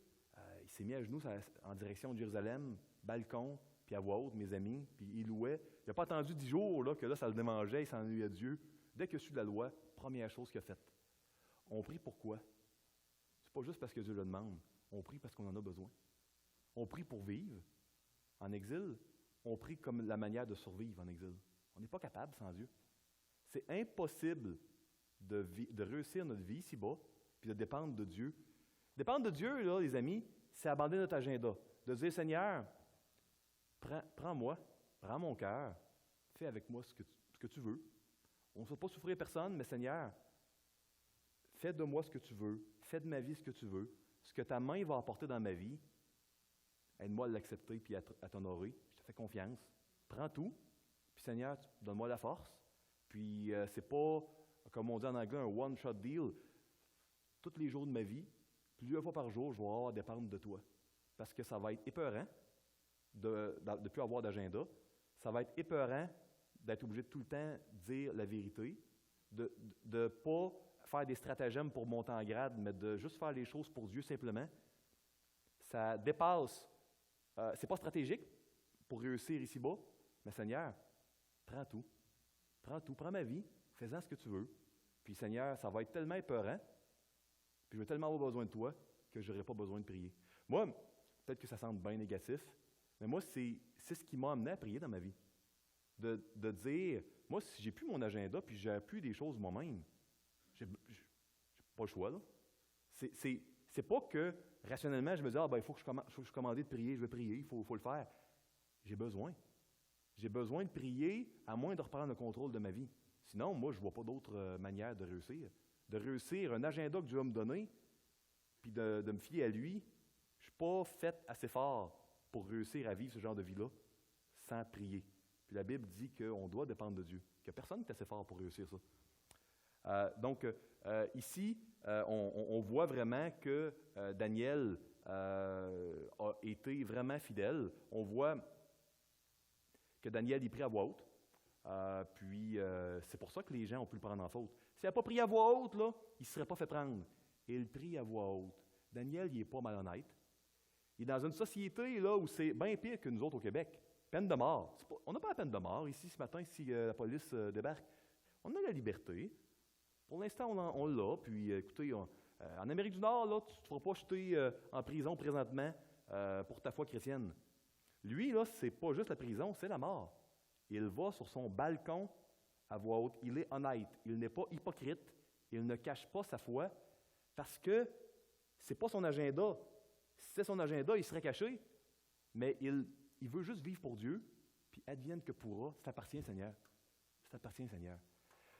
il s'est mis à genoux en direction de Jérusalem, balcon, puis à voix haute, mes amis, puis il louait. Il n'a pas attendu 10 jours là, que là, ça le démangeait, il s'ennuyait de Dieu. Dès qu'il a su de la loi, première chose qu'il a faite. On prie pourquoi? C'est pas juste parce que Dieu le demande. On prie parce qu'on en a besoin. On prie pour vivre en exil. On prie comme la manière de survivre en exil. On n'est pas capable sans Dieu. C'est impossible de réussir notre vie ici-bas, puis de dépendre de Dieu. Dépendre de Dieu, là, les amis, c'est abandonner notre agenda. De dire, Seigneur, prends-moi, prends mon cœur, fais avec moi ce que tu veux. On ne va pas souffrir personne, mais Seigneur, fais de moi ce que tu veux, fais de ma vie ce que tu veux, ce que ta main va apporter dans ma vie, aide-moi à l'accepter puis à t'honorer, je te fais confiance. Prends tout, puis Seigneur, donne-moi la force. Puis c'est pas, comme on dit en anglais, un one-shot deal. Tous les jours de ma vie, plusieurs fois par jour, je vais avoir à dépendre de toi. Parce que ça va être épeurant de ne plus avoir d'agenda. Ça va être épeurant d'être obligé de tout le temps dire la vérité, de ne pas faire des stratagèmes pour monter en grade, mais de juste faire les choses pour Dieu simplement. Ça dépasse, c'est pas stratégique pour réussir ici-bas, mais Seigneur, prends tout, prends ma vie, fais-en ce que tu veux. Puis Seigneur, ça va être tellement épeurant, puis je vais tellement avoir besoin de toi que je n'aurai pas besoin de prier. Moi, peut-être que ça semble bien négatif, mais moi, c'est ce qui m'a amené à prier dans ma vie. De dire, moi, si j'ai plus mon agenda, puis j'ai plus des choses moi-même, Pas le choix, là. C'est pas que, rationnellement, je me dis, il faut que je suis commandé de prier, je vais prier, il faut le faire. J'ai besoin. J'ai besoin de prier, à moins de reprendre le contrôle de ma vie. Sinon, moi, je ne vois pas d'autre manière de réussir. De réussir un agenda que Dieu va me donner, puis de me fier à lui, je ne suis pas fait assez fort pour réussir à vivre ce genre de vie-là sans prier. Puis la Bible dit qu'on doit dépendre de Dieu, qu'il n'y a personne qui est assez fort pour réussir ça. Donc, ici, on voit vraiment que Daniel a été vraiment fidèle. On voit que Daniel y prie à voix haute. Puis, c'est pour ça que les gens ont pu le prendre en faute. S'il n'a pas prié à voix haute, là, il ne se serait pas fait prendre. Il prie à voix haute. Daniel, il n'est pas malhonnête. Il est dans une société là, où c'est bien pire que nous autres au Québec. Peine de mort. On n'a pas la peine de mort ici ce matin si la police débarque. On a la liberté. Pour l'instant, on l'a. Puis, écoutez, en Amérique du Nord, là, tu ne te feras pas jeter en prison présentement pour ta foi chrétienne. Lui, là, c'est pas juste la prison, c'est la mort. Il va sur son balcon à voix haute. Il est honnête. Il n'est pas hypocrite. Il ne cache pas sa foi parce que c'est pas son agenda. Si c'était son agenda, il serait caché. Mais il veut juste vivre pour Dieu. Puis advienne que pourra. Ça t'appartient, Seigneur. Ça t'appartient, Seigneur.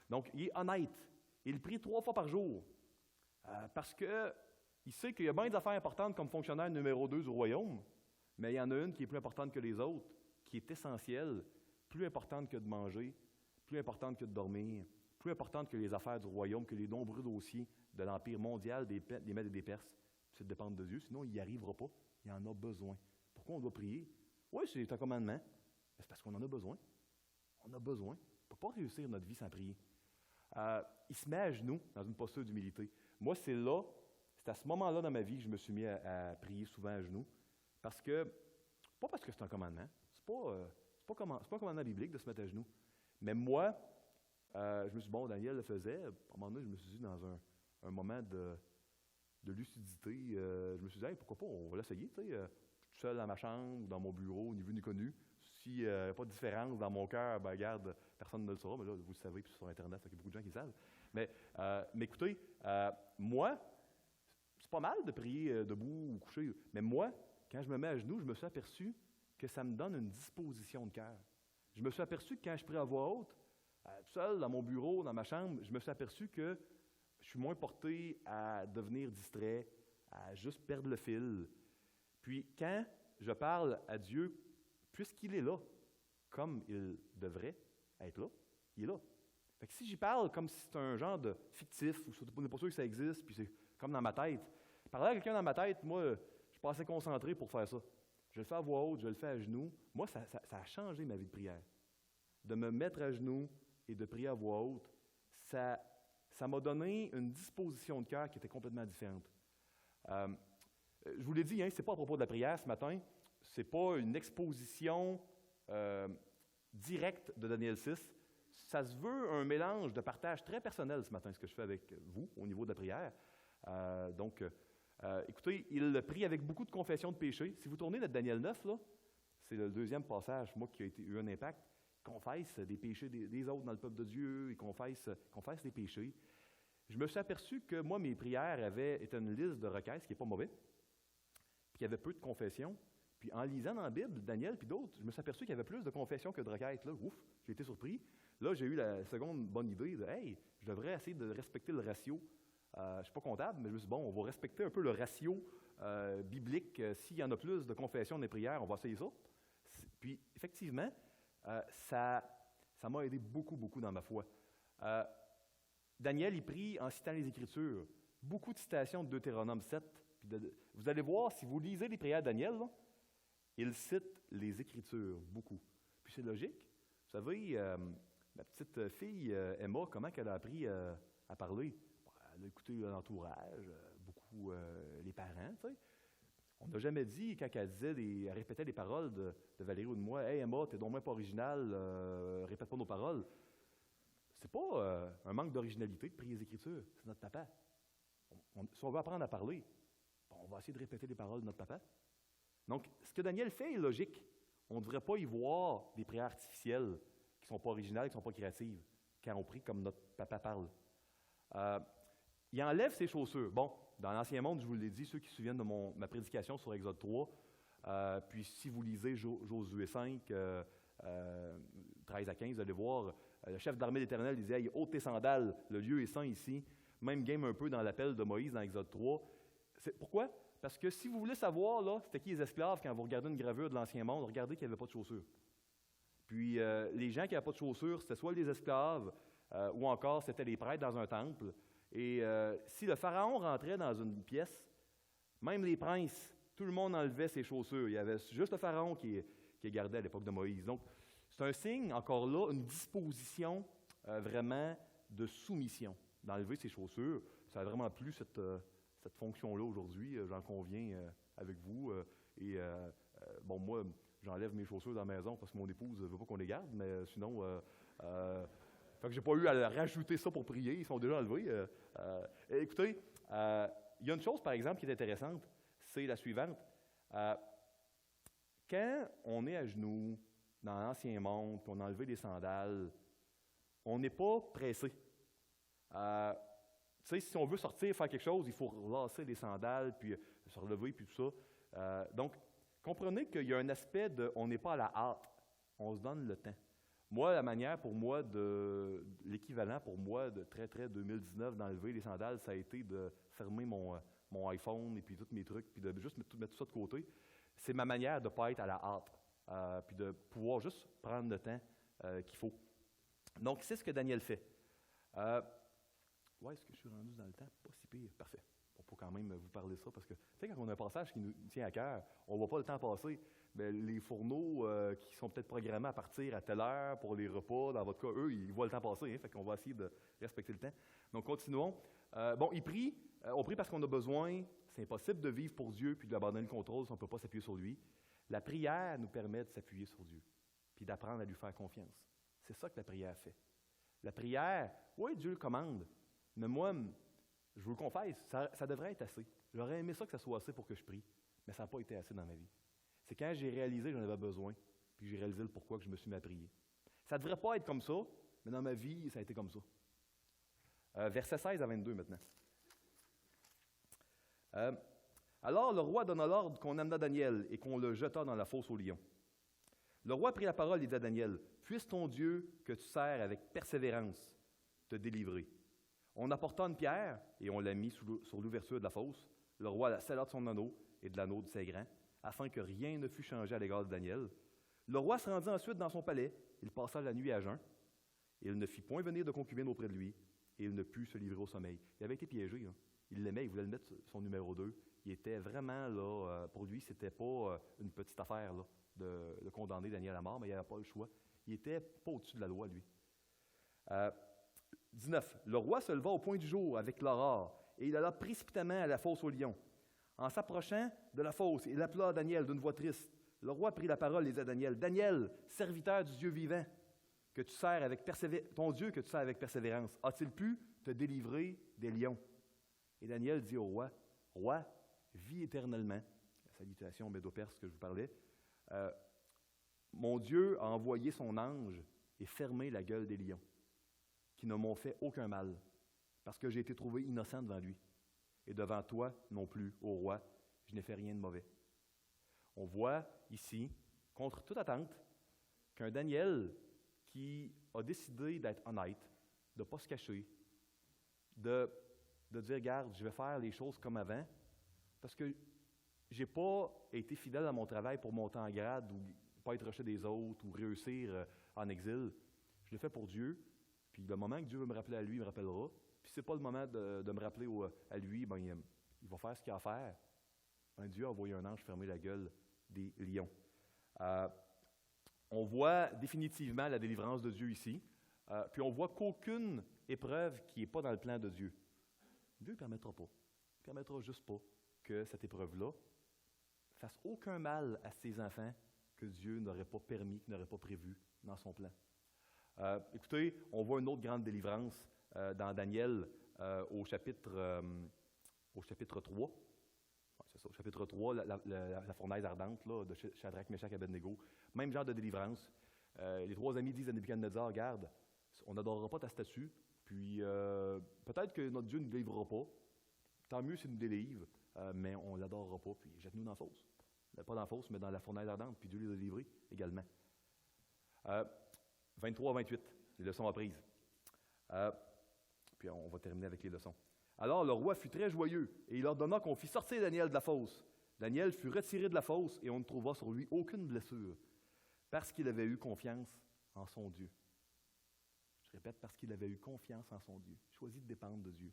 Donc, il est honnête. Il prie 3 fois par jour. Parce qu'il sait qu'il y a bien des affaires importantes comme fonctionnaire numéro 2 du royaume. Mais il y en a une qui est plus importante que les autres, qui est essentielle, plus importante que de manger, plus importante que de dormir, plus importante que les affaires du royaume, que les nombreux dossiers de l'Empire mondial des Mèdes et des Perses. C'est de dépendre de Dieu, sinon il n'y arrivera pas. Il en a besoin. Pourquoi on doit prier? Oui, c'est un commandement. Mais c'est parce qu'on en a besoin. On a besoin. On ne peut pas réussir notre vie sans prier. Il se met à genoux dans une posture d'humilité. Moi, c'est à ce moment-là dans ma vie que je me suis mis à prier souvent à genoux. Pas parce que c'est un commandement. C'est pas un commandement biblique de se mettre à genoux. Mais moi, je me suis dit, Daniel le faisait. À un moment donné, je me suis dit, dans un moment de lucidité, je me suis dit, pourquoi pas, on va l'essayer, tu sais, tout seul dans ma chambre, dans mon bureau, ni vu ni connu. S'il n'y a pas de différence dans mon cœur, regarde, personne ne le saura, mais là, vous le savez, puis sur Internet, il y a beaucoup de gens qui le savent. Mais écoutez, moi, c'est pas mal de prier debout ou couché, mais moi, quand je me mets à genoux, je me suis aperçu que ça me donne une disposition de cœur. Je me suis aperçu que quand je prie à voix haute, tout seul, dans mon bureau, dans ma chambre, je me suis aperçu que je suis moins porté à devenir distrait, à juste perdre le fil. Puis quand je parle à Dieu, puisqu'il est là, comme il devrait être là, il est là. Fait que si j'y parle comme si c'est un genre de fictif, ou on n'est pas sûr que ça existe, puis c'est comme dans ma tête. Parler à quelqu'un dans ma tête, moi, je suis pas assez concentré pour faire ça. Je le fais à voix haute, je le fais à genoux. Moi, ça a changé ma vie de prière. De me mettre à genoux et de prier à voix haute, ça m'a donné une disposition de cœur qui était complètement différente. Je vous l'ai dit, ce n'est pas à propos de la prière ce matin, ce n'est pas une exposition directe de Daniel 6. Ça se veut un mélange de partage très personnel ce matin, ce que je fais avec vous au niveau de la prière. Écoutez, il prie avec beaucoup de confessions de péché. Si vous tournez dans Daniel 9, là, c'est le deuxième passage, moi, qui a eu un impact. Il confesse des péchés des autres dans le peuple de Dieu, il confesse des péchés. Je me suis aperçu que moi, mes prières étaient une liste de requêtes, ce qui n'est pas mauvais, puis qu'il y avait peu de confessions. Puis en lisant dans la Bible, Daniel puis d'autres, je me suis aperçu qu'il y avait plus de confessions que de requêtes. Là, ouf, j'ai été surpris. Là, j'ai eu la seconde bonne idée de « Hey, je devrais essayer de respecter le ratio. » Je ne suis pas comptable, mais je me suis dit, on va respecter un peu le ratio biblique. S'il y en a plus de confessions dans les prières, on va essayer ça. Puis, effectivement, ça m'a aidé beaucoup, beaucoup dans ma foi. Daniel, il prie en citant les Écritures. Beaucoup de citations de Deutéronome 7. Vous allez voir, si vous lisez les prières de Daniel, là, il cite les Écritures, beaucoup. Puis c'est logique. Vous savez, ma petite fille, Emma, comment elle a appris à parler? Elle a écouté l'entourage, beaucoup les parents, tu sais. On n'a jamais dit, quand elle répétait les paroles de Valérie ou de moi, « Hey Emma, t'es donc même pas original, répète pas nos paroles. » C'est pas un manque d'originalité de prier les Écritures, c'est notre papa. Si on veut apprendre à parler, on va essayer de répéter les paroles de notre papa. Donc, ce que Daniel fait est logique. On ne devrait pas y voir des prières artificielles qui ne sont pas originales, qui ne sont pas créatives, quand on prie comme notre papa parle. il enlève ses chaussures. Bon, dans l'Ancien Monde, je vous l'ai dit, ceux qui se souviennent de ma prédication sur Exode 3, puis si vous lisez Josué 5, 13 à 15, vous allez voir, le chef d'armée d'Éternel disait hey, « ôte tes sandales, le lieu est saint ici ». Même game un peu dans l'appel de Moïse dans Exode 3. Pourquoi? Parce que si vous voulez savoir, là, c'était qui les esclaves, quand vous regardez une gravure de l'Ancien Monde, regardez qu'il n'y avait pas de chaussures. Puis les gens qui n'avaient pas de chaussures, c'était soit les esclaves, ou encore c'était les prêtres dans un temple. Et si le pharaon rentrait dans une pièce, même les princes, tout le monde enlevait ses chaussures. Il y avait juste le pharaon qui gardait à l'époque de Moïse. Donc, c'est un signe, encore là, une disposition vraiment de soumission. D'enlever ses chaussures, ça a vraiment plus cette fonction-là aujourd'hui, j'en conviens avec vous. Bon, moi, j'enlève mes chaussures dans la maison parce que mon épouse ne veut pas qu'on les garde, mais sinon, fait que j'ai pas eu à rajouter ça pour prier, ils sont déjà enlevés. Écoutez, il y a une chose, par exemple, qui est intéressante, c'est la suivante. Quand on est à genoux dans l'Ancien Monde, puis on a enlevé les sandales, on n'est pas pressé. Si on veut sortir, faire quelque chose, il faut lasser les sandales, puis se relever, puis tout ça. Donc, comprenez qu'il y a un aspect de on n'est pas à la hâte, on se donne le temps. Moi, la manière pour moi l'équivalent pour moi de très 2019 d'enlever les sandales, ça a été de fermer mon iPhone et puis tous mes trucs, puis de juste mettre tout ça de côté. C'est ma manière de ne pas être à la hâte, puis de pouvoir juste prendre le temps qu'il faut. Donc, c'est ce que Daniel fait. Est-ce que je suis rendu dans le temps? Pas si pire. Parfait. On peut quand même vous parler de ça, parce que, tu sais, quand on a un passage qui nous tient à cœur, on ne voit pas le temps passer. Mais les fourneaux qui sont peut-être programmés à partir à telle heure pour les repas, dans votre cas, eux, ils voient le temps passer. Hein, fait qu'on va essayer de respecter le temps. Donc, continuons. Il prie. On prie parce qu'on a besoin. C'est impossible de vivre pour Dieu puis d'abandonner le contrôle si on ne peut pas s'appuyer sur lui. La prière nous permet de s'appuyer sur Dieu puis d'apprendre à lui faire confiance. C'est ça que la prière fait. La prière, oui, Dieu le commande. Mais moi, je vous le confesse, ça devrait être assez. J'aurais aimé ça que ça soit assez pour que je prie, mais ça n'a pas été assez dans ma vie. C'est quand j'ai réalisé que j'en avais besoin, puis j'ai réalisé le pourquoi que je me suis mis à prier. Ça ne devrait pas être comme ça, mais dans ma vie, ça a été comme ça. Versets 16 à 22 maintenant. Alors le roi donna l'ordre qu'on amena Daniel et qu'on le jeta dans la fosse aux lions. Le roi prit la parole et dit à Daniel, « Puisse ton Dieu que tu sers avec persévérance te délivrer. » On apporta une pierre et on l'a mis sur l'ouverture de la fosse. Le roi la scella de son anneau et de l'anneau de ses grands, afin que rien ne fût changé à l'égard de Daniel. Le roi se rendit ensuite dans son palais. Il passa la nuit à jeun. Il ne fit point venir de concubine auprès de lui, et il ne put se livrer au sommeil. Il avait été piégé. Hein. Il l'aimait, il voulait le mettre son numéro 2. Il était vraiment, là, pour lui, c'était pas une petite affaire là, de condamner Daniel à mort, mais il n'avait pas le choix. Il n'était pas au-dessus de la loi, lui. 19. Le roi se leva au point du jour avec l'aurore, et il alla précipitamment à la fosse aux lions. En s'approchant de la fosse, il appela Daniel d'une voix triste. Le roi prit la parole et dit à Daniel, « Daniel, serviteur du Dieu vivant, que tu sers avec ton Dieu que tu sers avec persévérance, a-t-il pu te délivrer des lions? » Et Daniel dit au roi, « Roi, vis éternellement. » La salutation médo-perse que je vous parlais. Mon Dieu a envoyé son ange et fermé la gueule des lions, qui ne m'ont fait aucun mal, parce que j'ai été trouvé innocent devant lui. Et devant toi non plus, ô roi, je n'ai fait rien de mauvais. On voit ici, contre toute attente, qu'un Daniel qui a décidé d'être honnête, de ne pas se cacher, de dire, regarde, je vais faire les choses comme avant, parce que je n'ai pas été fidèle à mon travail pour monter en grade ou pas être rejeté des autres ou réussir en exil. Je l'ai fait pour Dieu, puis le moment que Dieu veut me rappeler à lui, il me rappellera. Puis si ce n'est pas le moment de me rappeler à lui, ben, il va faire ce qu'il a à faire. Ben, Dieu a envoyé un ange fermer la gueule des lions. On voit définitivement la délivrance de Dieu ici, puis on voit qu'aucune épreuve qui n'est pas dans le plan de Dieu. Dieu ne permettra pas. Il ne permettra juste pas que cette épreuve-là fasse aucun mal à ses enfants que Dieu n'aurait pas permis, n'aurait pas prévu dans son plan. Écoutez, on voit une autre grande délivrance dans Daniel au chapitre 3. C'est ça, au chapitre 3, la fournaise ardente là, de Shadrach, Meshach et Abednego. Même genre de délivrance. Les trois amis disent à Nebuchadnezzar, regarde, on n'adorera pas ta statue, Puis, peut-être que notre Dieu ne nous délivrera pas. Tant mieux s'il nous délivre, mais on ne l'adorera pas, puis jette-nous dans la fosse. Pas dans la fosse, mais dans la fournaise ardente, puis Dieu les a délivrés également. 23 à 28, les leçons apprises. Puis on va terminer avec les leçons. Alors le roi fut très joyeux, et il ordonna qu'on fît sortir Daniel de la fosse. Daniel fut retiré de la fosse, et on ne trouva sur lui aucune blessure, parce qu'il avait eu confiance en son Dieu. Je répète, parce qu'il avait eu confiance en son Dieu. Choisis de dépendre de Dieu.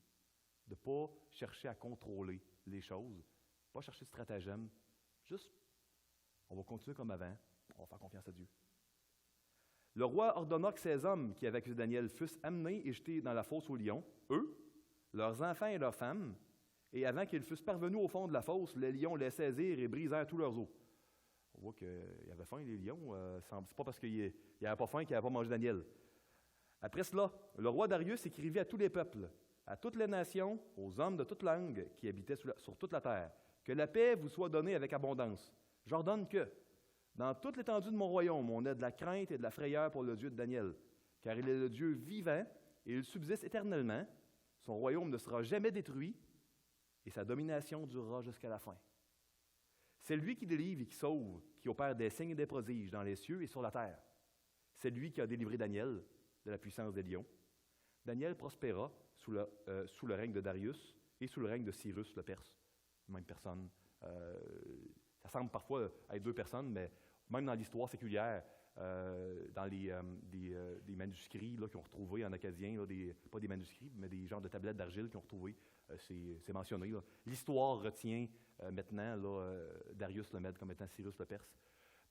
De ne pas chercher à contrôler les choses, pas chercher de stratagème, juste, on va continuer comme avant, on va faire confiance à Dieu. Le roi ordonna que ces hommes qui avaient accusé Daniel fussent amenés et jetés dans la fosse aux lions, eux, leurs enfants et leurs femmes, et avant qu'ils fussent parvenus au fond de la fosse, les lions les saisirent et brisèrent tous leurs os. On voit qu'il y avait faim, les lions, c'est pas parce qu'il n'y avait pas faim qu'il n'avait pas mangé Daniel. Après cela, le roi Darius écrivit à tous les peuples, à toutes les nations, aux hommes de toute langue qui habitaient sur toute la terre, que la paix vous soit donnée avec abondance. J'ordonne que, dans toute l'étendue de mon royaume, on ait de la crainte et de la frayeur pour le Dieu de Daniel, car il est le Dieu vivant et il subsiste éternellement. Son royaume ne sera jamais détruit et sa domination durera jusqu'à la fin. C'est lui qui délivre et qui sauve, qui opère des signes et des prodiges dans les cieux et sur la terre. C'est lui qui a délivré Daniel de la puissance des lions. Daniel prospéra sous le règne de Darius et sous le règne de Cyrus le Perse. Même personne. Ça semble parfois être deux personnes, mais même dans l'histoire séculière, dans des manuscrits là, qu'ils ont retrouvés en acadien, là, pas des manuscrits, mais des genres de tablettes d'argile qu'ils ont retrouvées, c'est mentionné. Là. L'histoire retient maintenant là, Darius le Mède comme étant Cyrus le Perse.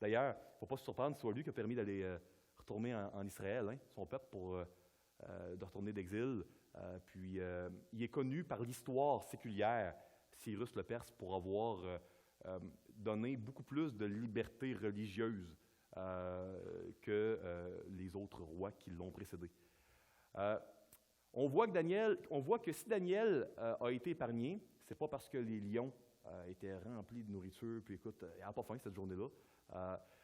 D'ailleurs, il ne faut pas se surprendre que ce soit lui qui a permis d'aller retourner en Israël, hein, son peuple, de retourner d'exil. Puis il est connu par l'histoire séculière, Cyrus le Perse, pour avoir donné beaucoup plus de liberté religieuse que les autres rois qui l'ont précédé. On voit que si Daniel a été épargné, c'est pas parce que les lions étaient remplis de nourriture, puis écoute, il n'y a pas faim cette journée-là.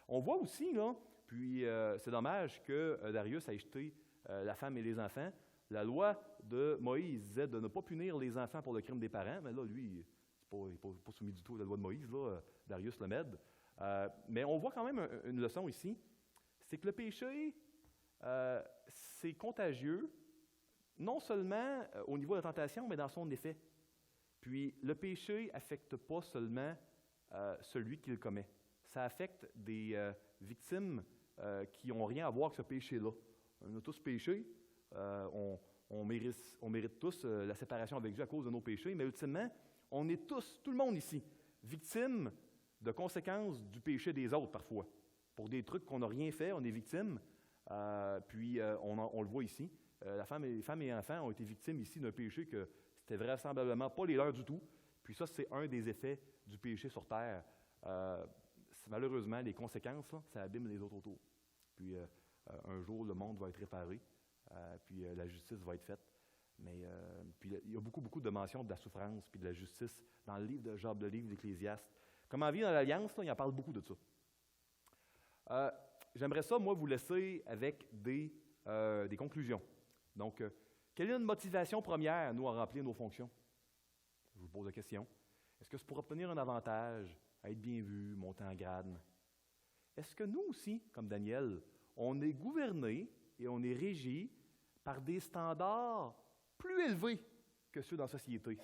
On voit aussi, là, puis c'est dommage que Darius ait jeté la femme et les enfants. La loi de Moïse disait de ne pas punir les enfants pour le crime des parents, mais là, lui, il n'est pas soumis du tout à la loi de Moïse, là, Darius le Mède. Mais on voit quand même une leçon ici, c'est que le péché, c'est contagieux, non seulement au niveau de la tentation, mais dans son effet. Puis le péché n'affecte pas seulement celui qui le commet. Ça affecte des victimes qui n'ont rien à voir avec ce péché-là. On a tous péché, on mérite tous la séparation avec Dieu à cause de nos péchés, mais ultimement, on est tous, tout le monde ici, victimes de conséquences du péché des autres parfois. Pour des trucs qu'on n'a rien fait, on est victime, puis on le voit ici. Les femmes et enfants ont été victimes ici d'un péché que c'était vraisemblablement pas les leurs du tout. Puis ça, c'est un des effets du péché sur terre. Malheureusement, les conséquences, là, ça abîme les autres autour. Puis un jour, le monde va être réparé, puis la justice va être faite. Mais puis il y a beaucoup de mentions de la souffrance puis de la justice dans le livre de Job, le livre d'Ecclésiaste. Comment vivre dans l'Alliance, là, il en parle beaucoup de ça. J'aimerais ça, moi, vous laisser avec des conclusions. Donc, quelle est notre motivation première, nous, à remplir nos fonctions? Je vous pose la question. Est-ce que c'est pour obtenir un avantage, être bien vu, monter en grade? Est-ce que nous aussi, comme Daniel, on est gouverné et on est régi par des standards plus élevés que ceux dans la société,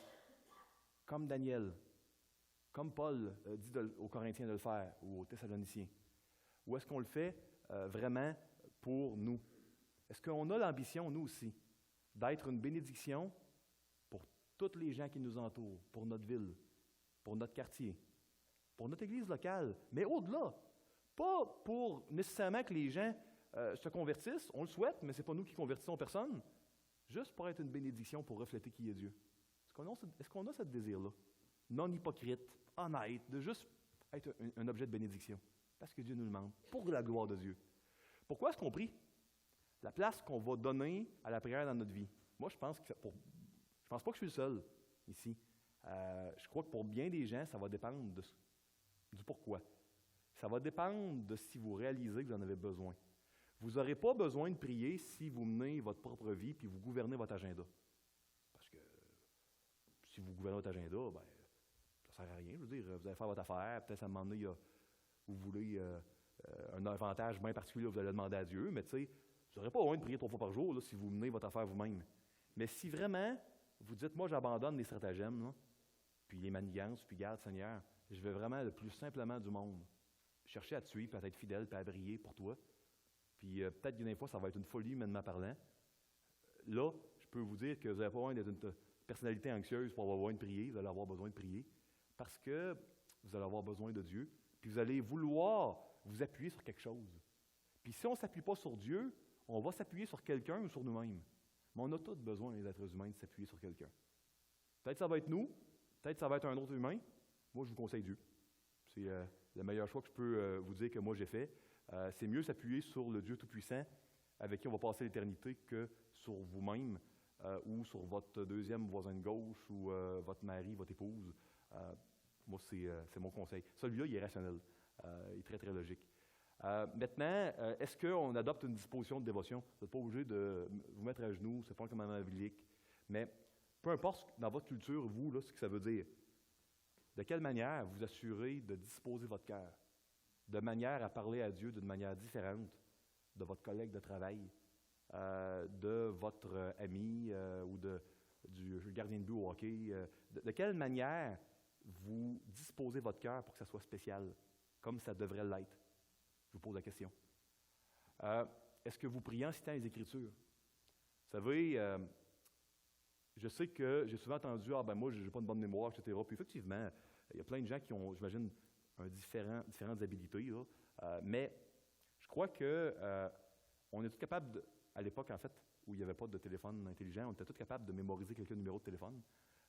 comme Daniel, comme Paul dit aux Corinthiens de le faire, ou aux Thessaloniciens? Ou est-ce qu'on le fait vraiment pour nous? Est-ce qu'on a l'ambition, nous aussi, d'être une bénédiction pour tous les gens qui nous entourent, pour notre ville, pour notre quartier, pour notre église locale, mais au-delà? Pas pour nécessairement que les gens se convertissent, on le souhaite, mais ce n'est pas nous qui convertissons personne, juste pour être une bénédiction, pour refléter qui est Dieu. Est-ce qu'on a ce désir-là? Non hypocrite, honnête, de juste être un objet de bénédiction, parce que Dieu nous le demande, pour la gloire de Dieu. Pourquoi est-ce qu'on prie? La place qu'on va donner à la prière dans notre vie. Moi, je pense pas que je suis le seul ici. Je crois que pour bien des gens, ça va dépendre du pourquoi. Ça va dépendre de si vous réalisez que vous en avez besoin. Vous n'aurez pas besoin de prier si vous menez votre propre vie puis vous gouvernez votre agenda. Parce que si vous gouvernez votre agenda, ben, ça ne sert à rien. Je veux dire, vous allez faire votre affaire, peut-être à un moment donné, vous voulez un avantage bien particulier, vous allez demander à Dieu, mais tu sais, vous n'aurez pas besoin de prier 3 fois par jour là, si vous menez votre affaire vous-même. Mais si vraiment vous dites, moi j'abandonne les stratagèmes, là, puis les manigances, puis garde Seigneur, je veux vraiment le plus simplement du monde. Chercher à te suivre, puis à être fidèle, puis à briller pour toi. Puis peut-être qu'une fois, ça va être une folie humainement parlant. Là, je peux vous dire que vous n'avez pas besoin d'être une personnalité anxieuse pour avoir besoin de prier. Vous allez avoir besoin de prier parce que vous allez avoir besoin de Dieu. Puis vous allez vouloir vous appuyer sur quelque chose. Puis si on ne s'appuie pas sur Dieu, on va s'appuyer sur quelqu'un ou sur nous-mêmes. Mais on a tous besoin, les êtres humains, de s'appuyer sur quelqu'un. Peut-être que ça va être nous, peut-être que ça va être un autre humain. Moi, je vous conseille Dieu. C'est le meilleur choix que je peux vous dire que moi j'ai fait. C'est mieux s'appuyer sur le Dieu Tout-Puissant avec qui on va passer l'éternité que sur vous-même ou sur votre deuxième voisin de gauche ou votre mari, votre épouse. Moi, c'est mon conseil. Celui-là, il est rationnel. Il est très, très logique. Maintenant, est-ce qu'on adopte une disposition de dévotion? Vous n'êtes pas obligé de vous mettre à genoux, c'est pas un commandement biblique. Mais peu importe dans votre culture, vous, là, ce que ça veut dire. De quelle manière vous assurez de disposer votre cœur? De manière à parler à Dieu d'une manière différente de votre collègue de travail, de votre ami ou du gardien de but au hockey. De quelle manière vous disposez votre cœur pour que ça soit spécial, comme ça devrait l'être? Je vous pose la question. Est-ce que vous priez en citant les Écritures? Vous savez, je sais que j'ai souvent entendu « Ah ben moi, je n'ai pas une bonne mémoire, etc. » Puis effectivement, il y a plein de gens qui ont, j'imagine, différentes habilités, là. Mais je crois que on est tous capables, à l'époque, en fait, où il n'y avait pas de téléphone intelligent, on était tous capables de mémoriser quelques numéros de téléphone.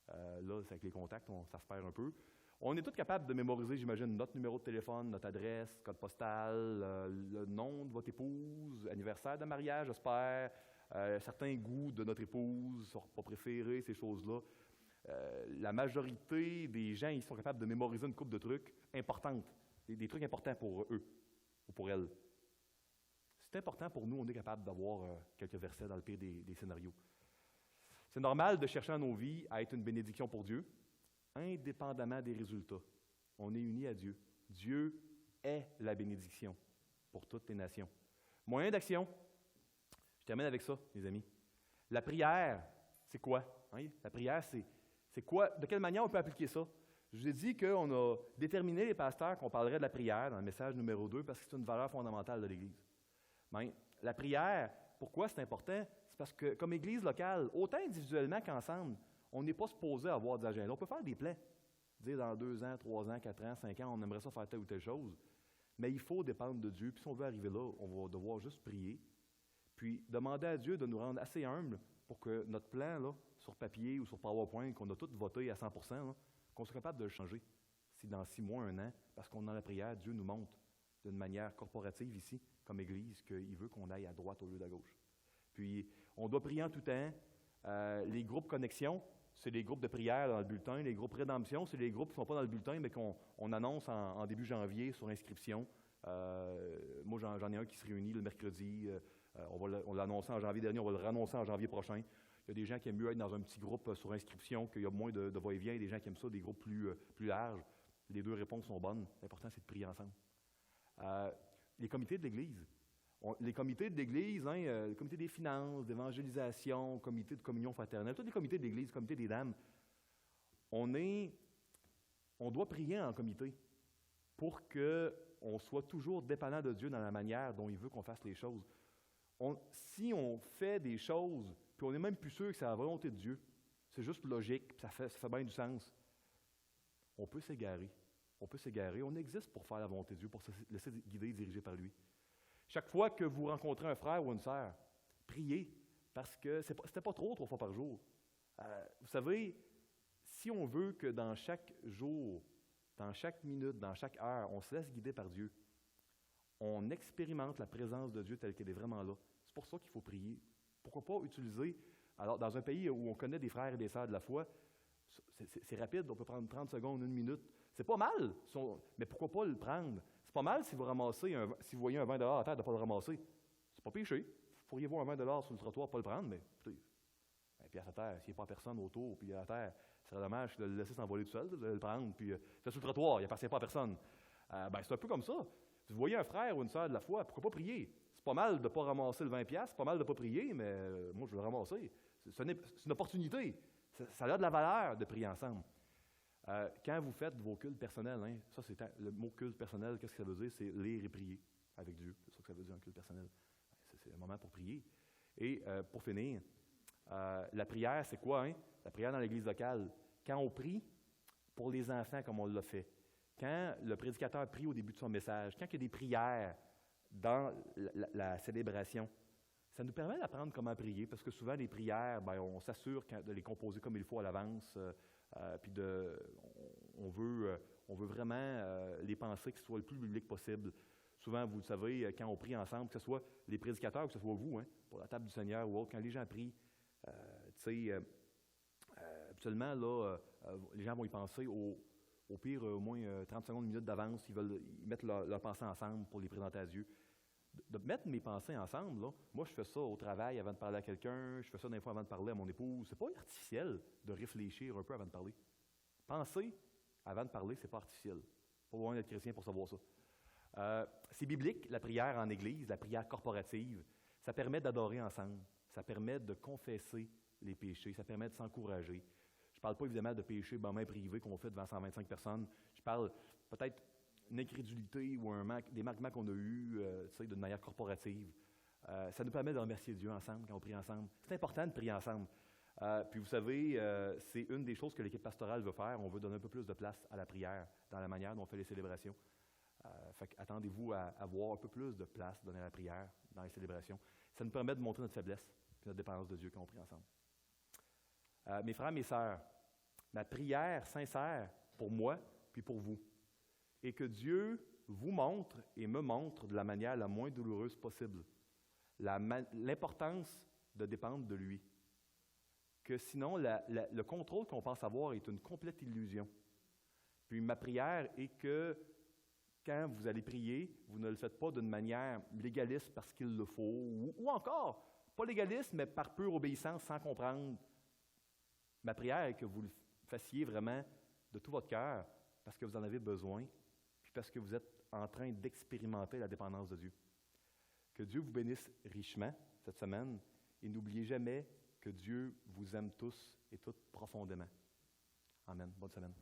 Là, c'est avec les contacts, ça se perd un peu. On est tous capables de mémoriser, j'imagine, notre numéro de téléphone, notre adresse, code postal, le nom de votre épouse, anniversaire de mariage, j'espère, certains goûts de notre épouse, son repas préféré, ces choses-là. La majorité des gens, ils sont capables de mémoriser une couple de trucs importants, des trucs importants pour eux ou pour elles. C'est important pour nous, on est capable d'avoir quelques versets dans le pire des scénarios. C'est normal de chercher dans nos vies à être une bénédiction pour Dieu, indépendamment des résultats. On est unis à Dieu. Dieu est la bénédiction pour toutes les nations. Moyen d'action, je termine avec ça, mes amis. La prière, c'est quoi? Hein? La prière, c'est quoi? De quelle manière on peut appliquer ça? Je vous ai dit qu'on a déterminé, les pasteurs, qu'on parlerait de la prière dans le message numéro 2 parce que c'est une valeur fondamentale de l'Église. Bien, la prière, pourquoi c'est important? C'est parce que, comme Église locale, autant individuellement qu'ensemble, on n'est pas supposé avoir des agendas. On peut faire des plans. Dire dans 2 ans, 3 ans, 4 ans, 5 ans, on aimerait ça faire telle ou telle chose. Mais il faut dépendre de Dieu. Puis si on veut arriver là, on va devoir juste prier. Puis demander à Dieu de nous rendre assez humbles pour que notre plan, là, sur papier ou sur PowerPoint, qu'on a tous voté à 100%, là, qu'on soit capable de le changer. Si dans 6 mois, 1 an, parce qu'on est dans la prière, Dieu nous montre d'une manière corporative ici, comme Église, qu'il veut qu'on aille à droite au lieu d'à gauche. Puis, on doit prier en tout temps. Les groupes connexion, c'est les groupes de prière dans le bulletin. Les groupes rédemption, c'est les groupes qui ne sont pas dans le bulletin, mais qu'on annonce en début janvier sur inscription. Moi, j'en ai un qui se réunit le mercredi. On l'a annoncé en janvier dernier, on va le renoncer en janvier prochain. Il y a des gens qui aiment mieux être dans un petit groupe sur inscription, qu'il y a moins de va-et-vient. Il y a des gens qui aiment ça, des groupes plus larges. Les 2 réponses sont bonnes. L'important, c'est de prier ensemble. Les comités de l'Église. Les comités de l'Église, le comité des finances, d'évangélisation, le comité de communion fraternelle, tous les comités de l'Église, le comité des dames, on doit prier en comité pour qu'on soit toujours dépendant de Dieu dans la manière dont il veut qu'on fasse les choses. Si on fait des choses, puis on n'est même plus sûr que c'est la volonté de Dieu, c'est juste logique, puis ça fait bien du sens, on peut s'égarer. On existe pour faire la volonté de Dieu, pour se laisser guider et diriger par lui. Chaque fois que vous rencontrez un frère ou une sœur, priez, parce que c'était pas trop 3 fois par jour. Vous savez, si on veut que dans chaque jour, dans chaque minute, dans chaque heure, on se laisse guider par Dieu, on expérimente la présence de Dieu telle qu'elle est vraiment là. C'est pour ça qu'il faut prier. Pourquoi pas utiliser, alors dans un pays où on connaît des frères et des sœurs de la foi, c'est rapide, on peut prendre 30 secondes, 1 minute. C'est pas mal, mais pourquoi pas le prendre? C'est pas mal si vous voyez un vin dehors à terre de ne pas le ramasser. C'est pas péché. Vous pourriez voir un 20 $ sur le trottoir, pas le prendre, mais écoutez, un pièce à terre, s'il n'y a pas personne autour, puis à terre, ce serait dommage de le laisser s'envoler tout seul, de le prendre, puis c'est sur le trottoir, il n'appartient pas à personne. C'est un peu comme ça. Si vous voyez un frère ou une sœur de la foi, pourquoi pas prier? C'est pas mal de ne pas ramasser le 20$, c'est pas mal de ne pas prier, mais moi, je veux le ramasser. C'est une opportunité. Ça a de la valeur de prier ensemble. Quand vous faites vos cultes personnels, hein, ça c'est le mot culte personnel, qu'est-ce que ça veut dire? C'est lire et prier avec Dieu. C'est ça que ça veut dire un culte personnel. C'est un moment pour prier. Et pour finir, la prière, c'est quoi? Hein? La prière dans l'église locale. Quand on prie pour les enfants comme on l'a fait, quand le prédicateur prie au début de son message, quand il y a des prières dans la célébration, ça nous permet d'apprendre comment prier, parce que souvent les prières, on s'assure de les composer comme il faut à l'avance, puis on veut vraiment les penser que ce soit le plus biblique possible. Souvent, vous le savez, quand on prie ensemble, que ce soit les prédicateurs ou que ce soit vous, hein, pour la table du Seigneur ou autre, quand les gens prient, habituellement, là, les gens vont y penser au pire, au moins 30 secondes, une minute d'avance, ils mettent leur pensée ensemble pour les présenter à Dieu. De mettre mes pensées ensemble, là, moi, je fais ça au travail avant de parler à quelqu'un, je fais ça des fois avant de parler à mon épouse. C'est pas artificiel de réfléchir un peu avant de parler. Penser avant de parler, c'est pas artificiel. Pas besoin d'être chrétien pour savoir ça. C'est biblique, la prière en Église, la prière corporative. Ça permet d'adorer ensemble. Ça permet de confesser les péchés. Ça permet de s'encourager. Je ne parle pas évidemment de péchés main privés qu'on fait devant 125 personnes. Je parle peut-être une incrédulité ou des manquements qu'on a eus d'une manière corporative. Ça nous permet de remercier Dieu ensemble quand on prie ensemble. C'est important de prier ensemble. Puis vous savez, c'est une des choses que l'équipe pastorale veut faire. On veut donner un peu plus de place à la prière dans la manière dont on fait les célébrations. Attendez-vous à avoir un peu plus de place donnée à la prière dans les célébrations. Ça nous permet de montrer notre faiblesse et notre dépendance de Dieu quand on prie ensemble. Mes frères, mes sœurs, ma prière sincère pour moi puis pour vous est que Dieu vous montre et me montre de la manière la moins douloureuse possible l'importance de dépendre de lui. Que sinon, le contrôle qu'on pense avoir est une complète illusion. Puis ma prière est que quand vous allez prier, vous ne le faites pas d'une manière légaliste parce qu'il le faut, ou encore, pas légaliste, mais par pure obéissance, sans comprendre. Ma prière est que vous le fassiez vraiment de tout votre cœur, parce que vous en avez besoin, puis parce que vous êtes en train d'expérimenter la dépendance de Dieu. Que Dieu vous bénisse richement cette semaine, et n'oubliez jamais que Dieu vous aime tous et toutes profondément. Amen. Bonne semaine.